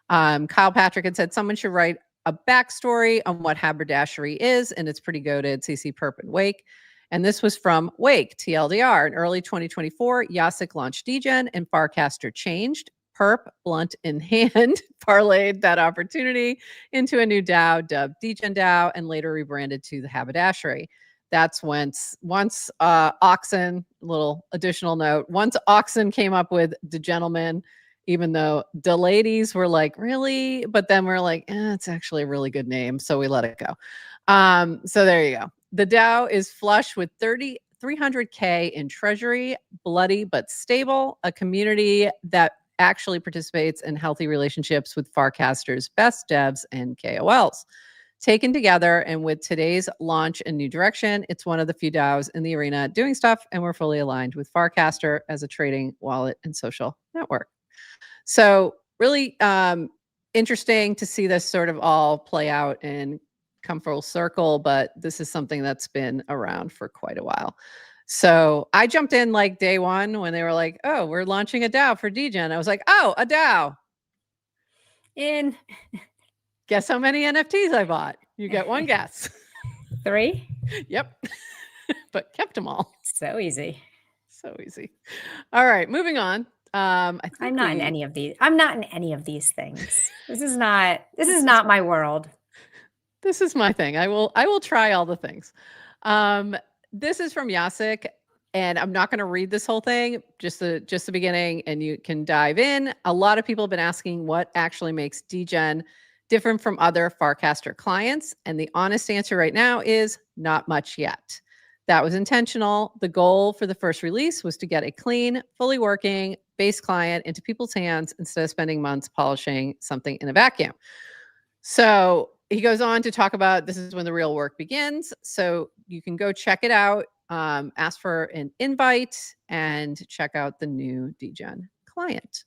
Kyle Patrick had said someone should write a backstory on what haberdashery is, and it's pretty goated, CC Perp and Wake. And this was from Wake, TLDR. In early 2024, Yasik launched DGen and Farcaster changed. Perp, blunt in hand, parlayed that opportunity into a new DAO dubbed DGen DAO and later rebranded to the haberdashery. That's once Oxen, little additional note, once Oxen came up with the gentleman, even though the ladies were like, really? But then we're like, it's actually a really good name. So we let it go. So there you go. The DAO is flush with 300K in treasury, bloody but stable, a community that actually participates in healthy relationships with Farcaster's best devs and KOLs. Taken together and with today's launch and new direction, it's one of the few DAOs in the arena doing stuff, and we're fully aligned with Farcaster as a trading wallet and social network. So really interesting to see this sort of all play out and come full circle, but this is something that's been around for quite a while. So I jumped in like day one when they were like, oh, we're launching a DAO for DGen. I was like, oh, a DAO. In guess how many NFTs I bought? You get one guess. 3. Yep. But kept them all. So easy. So easy. All right, moving on. I'm not in any of these. I'm not in any of these things. This is not my world. This is my thing. I will try all the things. This is from Yasik, and I'm not going to read this whole thing, just the beginning, and you can dive in. A lot of people have been asking what actually makes DGen different from other Farcaster clients, and the honest answer right now is not much yet. That was intentional. The goal for the first release was to get a clean, fully working base client into people's hands instead of spending months polishing something in a vacuum. So he goes on to talk about this is when the real work begins. So you can go check it out, ask for an invite, and check out the new DGen client.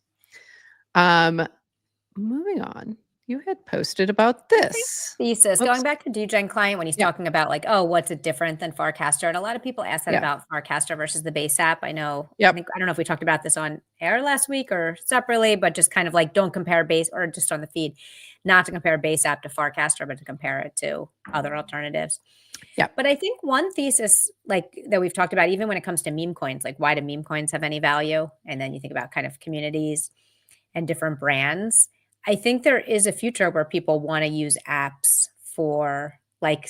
Moving on. You had posted about this. Thesis. Going back to DGen client when he's talking about like, oh, what's it different than Farcaster? And a lot of people ask that about Farcaster versus the base app. I know, I don't know if we talked about this on air last week or separately, but just kind of like don't compare base, or just on the feed, not to compare base app to Farcaster, but to compare it to other alternatives. Yeah. But I think one thesis like that we've talked about, even when it comes to meme coins, like why do meme coins have any value? And then you think about kind of communities and different brands. I think there is a future where people want to use apps for like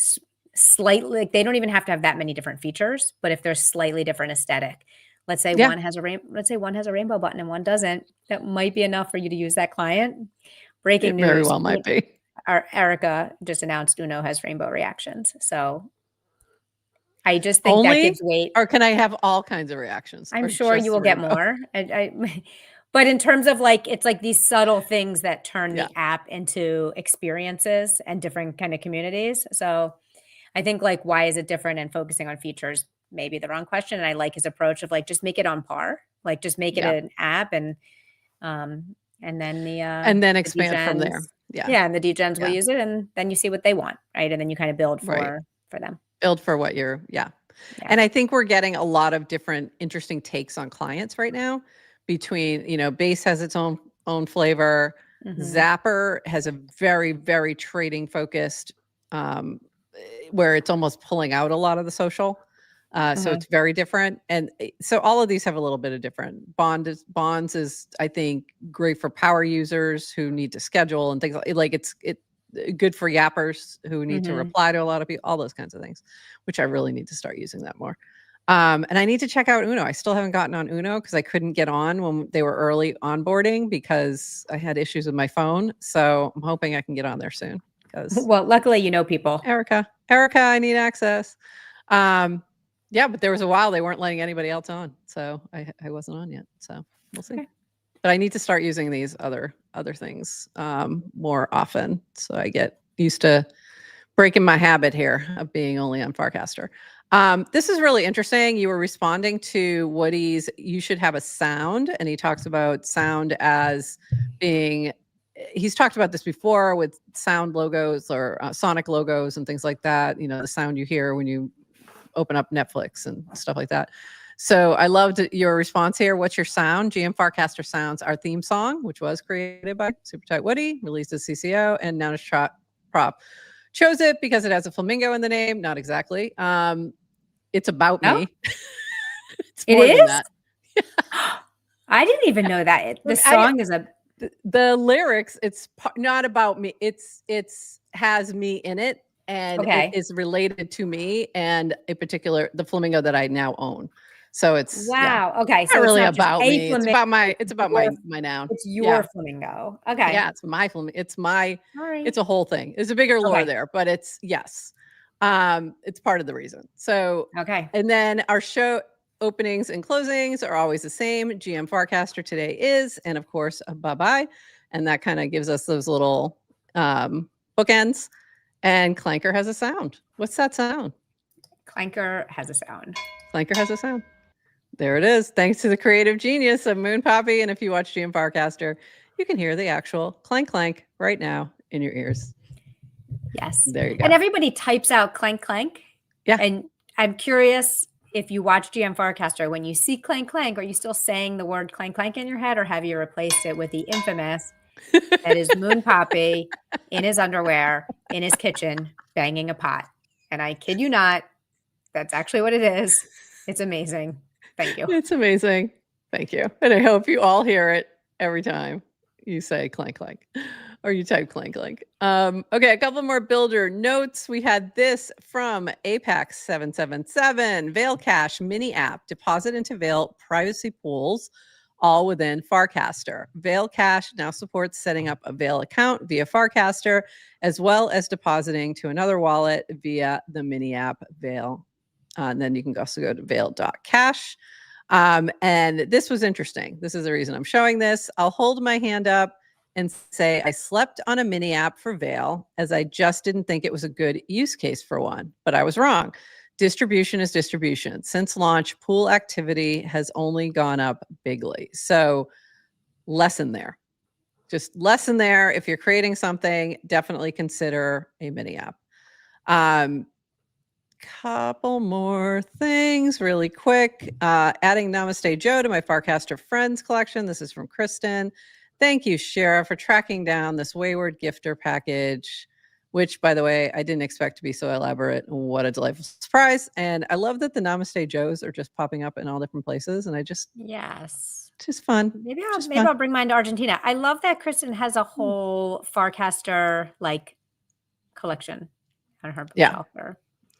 slightly, like they don't even have to have that many different features, but if there's slightly different aesthetic, let's say one has a rainbow button and one doesn't, that might be enough for you to use that client. Breaking news. Very well might be. Erica just announced Uno has rainbow reactions. So I just think that gives weight. Or can I have all kinds of reactions? I'm sure you will get more. But in terms of like, it's like these subtle things that turn the app into experiences and different kind of communities. So I think like, why is it different, and focusing on features may be the wrong question. And I like his approach of like, just make it on par, like just make it an app and then expand from there. Yeah. And the DGens will use it, and then you see what they want. Right. And then you kind of build for them. Build for what you're, And I think we're getting a lot of different interesting takes on clients right now. Between, Base has its own flavor. Zapper has a very, very trading focused, where it's almost pulling out a lot of the social. So it's very different. And so all of these have a little bit of different. Bonds is, I think, great for power users who need to schedule and things like it's good for yappers who need to reply to a lot of people, all those kinds of things, which I really need to start using that more. And I need to check out Uno. I still haven't gotten on Uno because I couldn't get on when they were early onboarding because I had issues with my phone. So I'm hoping I can get on there soon. Because well, luckily, you know people. Erica, I need access. Yeah, but there was a while they weren't letting anybody else on, so I wasn't on yet. So we'll see. Okay. But I need to start using these other things more often, so I get used to breaking my habit here of being only on Farcaster. This is really interesting. You were responding to Woody's "You should have a sound," and he talks about sound as being. He's talked about this before with sound logos or sonic logos and things like that. You know, the sound you hear when you open up Netflix and stuff like that. So I loved your response here. What's your sound? GM Farcaster Sounds, our theme song, which was created by Super Tight Woody, released as CCO, and NounishProf chose it because it has a flamingo in the name. Not exactly. It's about No? me. It's It more than is? that. I didn't even know that. The song is a The lyrics, it's not about me. It's has me in it, and Okay. it is related to me and a particular the flamingo that I now own. So it's wow. Okay, it's so not it's really not just about a me. It's flamingo. about my noun. It's your Yeah. flamingo. Okay. Yeah, it's my flamingo. It's my All right. it's a whole thing. There's a bigger lore Okay. there, but it's yes. It's part of the reason. So Okay. and then our show openings and closings are always the same. GM Farcaster today is, and of course, bye-bye. And that kind of gives us those little bookends. And Clanker has a sound. What's that sound? Clanker has a sound. Clanker has a sound. There it is. Thanks to the creative genius of Moon Poppy. And if you watch GM Farcaster, you can hear the actual clank clank right now in your ears. Yes. There you go. And everybody types out clank clank. Yeah. And I'm curious if you watch GM Farcaster, when you see clank clank, are you still saying the word clank clank in your head, or have you replaced it with the infamous that is Moon Poppy in his underwear in his kitchen banging a pot? And I kid you not, that's actually what it is. It's amazing. Thank you. It's amazing. Thank you. And I hope you all hear it every time you say clank clank or you type clank clank. Okay, a couple more builder notes. We had this from Apex 777, Veil Cache mini app, deposit into Veil privacy pools, all within Farcaster. Veil Cache now supports setting up a Veil account via Farcaster, as well as depositing to another wallet via the mini app Veil. And then you can also go to veil.cache. And this was interesting. This is the reason I'm showing this. I'll hold my hand up and say I slept on a mini app for Veil, as I just didn't think it was a good use case for one, but I was wrong. Distribution is distribution. Since launch, pool activity has only gone up bigly. So lesson there. Just lesson there. If you're creating something, definitely consider a mini app. Couple more things really quick. Adding Namaste Joe to my Farcaster Friends collection. This is from Kristen. Thank you, Shara, for tracking down this Wayward Gifter package, which, by the way, I didn't expect to be so elaborate. What a delightful surprise. And I love that the Namaste Joes are just popping up in all different places. And I just, Yes. just fun. Maybe Just I'll fun. bring mine to Argentina. I love that Kristen has a whole Farcaster like collection on her bookshelf.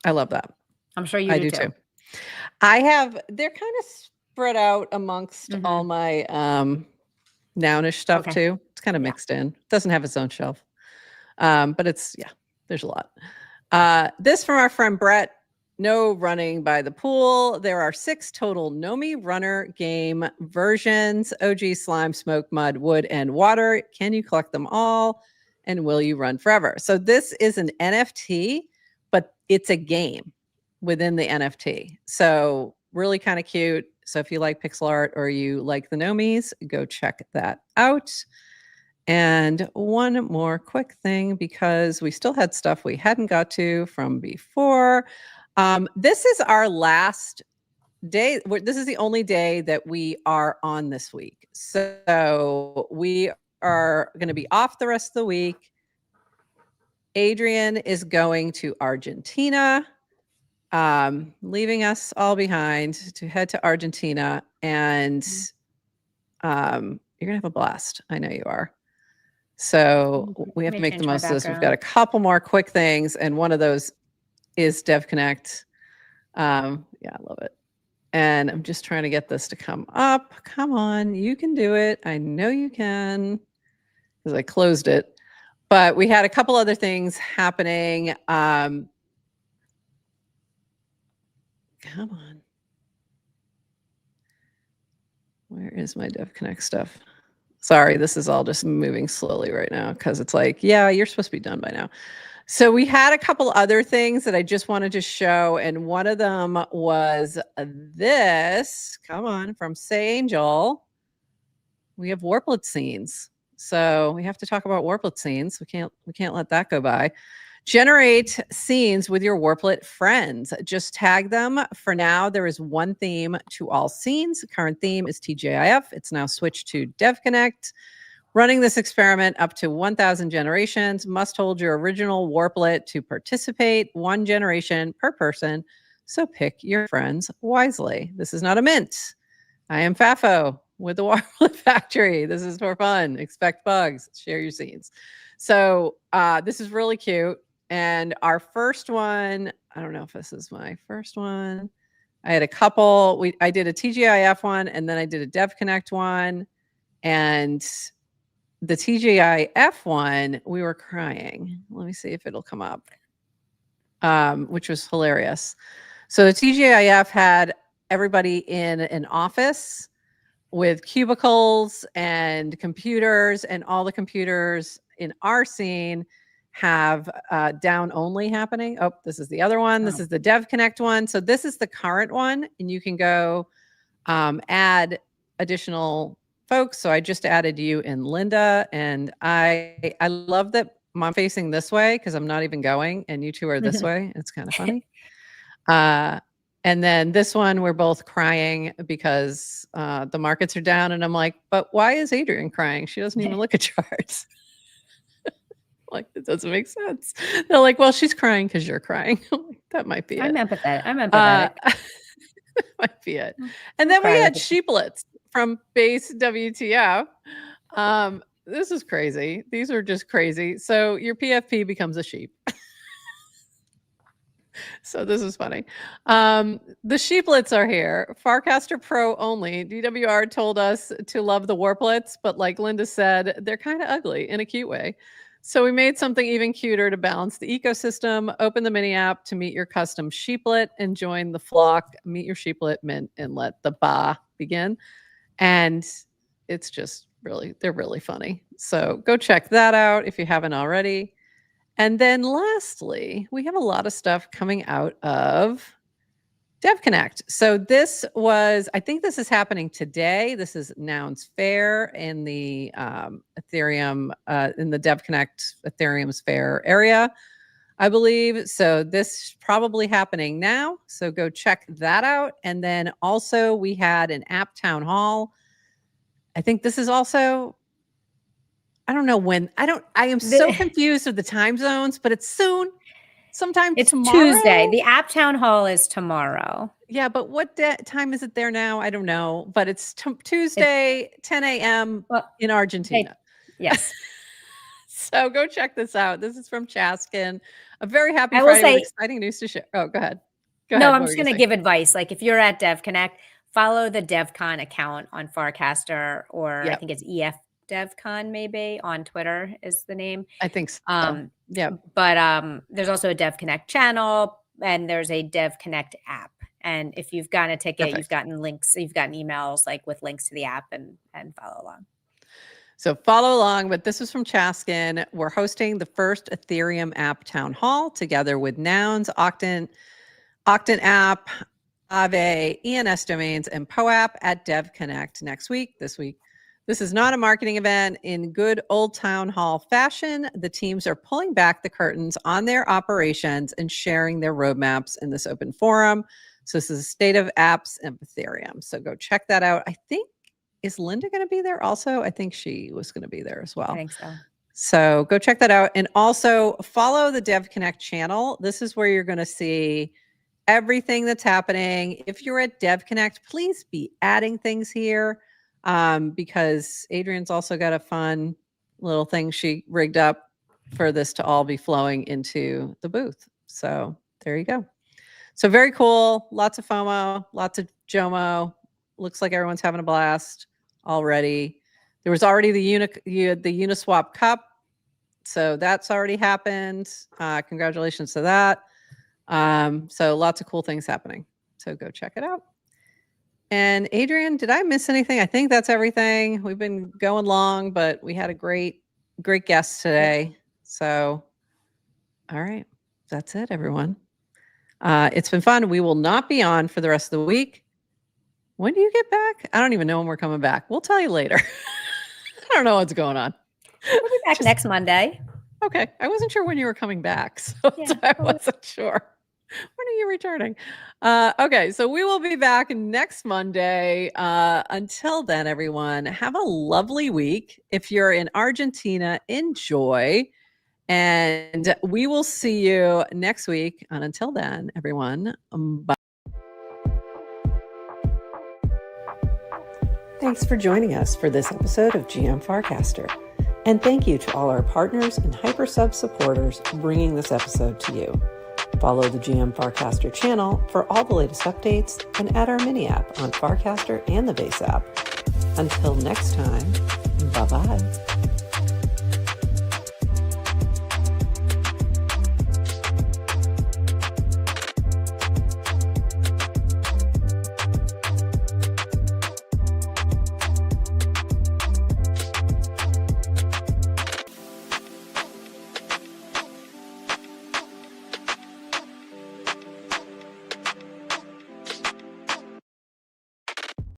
I love that. I'm sure you do too. I have, they're kind of spread out amongst all my Nounish stuff too. It's kind of mixed in. It doesn't have its own shelf. But it's, there's a lot. This from our friend Brett. No running by the pool. There are 6 total Nomi runner game versions: OG, slime, smoke, mud, wood, and water. Can you collect them all? And will you run forever? So this is an NFT, but it's a game within the NFT. So really kind of cute. So if you like pixel art or you like the Nomis, go check that out. And one more quick thing, because we still had stuff we hadn't got to from before. This is our last day. This is the only day that we are on this week. So we are going to be off the rest of the week. Adrienne is going to Argentina, leaving us all behind to head to Argentina. And you're going to have a blast. I know you are. So we have to make the most of this. We've got a couple more quick things. And one of those is DevConnect. I love it. And I'm just trying to get this to come up. Come on, you can do it. I know you can, because I closed it. But we had a couple other things happening. Come on. Where is my DevConnect stuff? Sorry, this is all just moving slowly right now because it's like, yeah, you're supposed to be done by now. So we had a couple other things that I just wanted to show, and one of them was this. Come on, from Say Angel. We have warplet scenes. So we have to talk about warplet scenes. We can't let that go by. Generate scenes with your warplet friends. Just tag them. For now, there is one theme to all scenes. The current theme is TGIF. It's now switched to DevConnect. Running this experiment up to 1,000 generations. Must hold your original warplet to participate. 1 generation per person. So pick your friends wisely. This is not a mint. I am Fafo with the Warplet Factory. This is for fun. Expect bugs. Share your scenes. So this is really cute. And our first one, I don't know if this is my first one. I had a couple. I did a TGIF one, and then I did a DevConnect one. And the TGIF one, we were crying. Let me see if it'll come up, which was hilarious. So the TGIF had everybody in an office with cubicles and computers, and all the computers in our scene have down only happening. Oh, this is the other one. This is the DevConnect one. So this is the current one, and you can go add additional folks. So I just added you and Linda, and I love that I'm facing this way because I'm not even going, and you two are this way. It's kind of funny. And then this one, we're both crying because the markets are down, and I'm like, but why is Adrienne crying? She doesn't even look at charts. Like, it doesn't make sense. They're like, well, she's crying because you're crying. That might be it. I'm empathetic. That might be it. And then we had sheeplets from base WTF. This is crazy. These are just crazy. So your PFP becomes a sheep. So this is funny. The sheeplets are here. Farcaster Pro only. DWR told us to love the warplets, but like Linda said, they're kind of ugly in a cute way. So we made something even cuter to balance the ecosystem. Open the mini app to meet your custom sheeplet and join the flock. Meet your sheeplet, mint, and let the ba begin. And it's just they're really funny. So go check that out if you haven't already. And then lastly, we have a lot of stuff coming out of DevConnect. So this was, I think this is happening today. This is Nouns Fair in the Ethereum, in the DevConnect Ethereum's Fair area, I believe. So this is probably happening now. So go check that out. And then also we had an app town hall. I think this is also, I don't know when. I am so confused with the time zones, but it's soon. Sometime it's tomorrow. Tuesday. The app town hall is tomorrow. Yeah, but what time is it there now? I don't know. But it's Tuesday, 10 a.m. in Argentina. Yes. So go check this out. This is from Chaskin. A very happy Friday with exciting news to share. Oh, go ahead. No, I'm just going to give advice. Like if you're at DevConnect, follow the DevCon account on Farcaster, or I think it's EF DevCon maybe on Twitter is the name. I think so. Yeah. But there's also a DevConnect channel, and there's a DevConnect app. And if you've gotten a ticket, you've gotten links, you've gotten emails like with links to the app, and follow along. So follow along, but this is from Chaskin. We're hosting the first Ethereum app town hall together with Nouns, Octant app, Aave, ENS domains, and PoApp at DevConnect this week. This is not a marketing event. In good old town hall fashion, the teams are pulling back the curtains on their operations and sharing their roadmaps in this open forum. So this is a state of apps and Ethereum. So go check that out. I think, is Linda going to be there also? I think she was going to be there as well. I think so. So go check that out. And also follow the DevConnect channel. This is where you're going to see everything that's happening. If you're at DevConnect, please be adding things here. Because Adrienne's also got a fun little thing she rigged up for this to all be flowing into the booth. So there you go. So very cool. Lots of FOMO, lots of JOMO. Looks like everyone's having a blast already. There was already the Uniswap Cup. So that's already happened. Congratulations to that. So lots of cool things happening. So go check it out. And Adrienne, did I miss anything? I think that's everything. We've been going long, but we had a great guest today. So, all right, that's it, everyone. It's been fun. We will not be on for the rest of the week. When do you get back? I don't even know when we're coming back. We'll tell you later. I don't know what's going on. We'll be back next Monday. Okay. I wasn't sure when you were coming back. So I wasn't sure. When are you returning? Okay. So we will be back next Monday. Until then, everyone, have a lovely week. If you're in Argentina, enjoy. And we will see you next week. And until then, everyone, bye. Thanks for joining us for this episode of GM Farcaster. And thank you to all our partners and HyperSub supporters bringing this episode to you. Follow the GM Farcaster channel for all the latest updates and add our mini app on Farcaster and the base app. Until next time, bye-bye.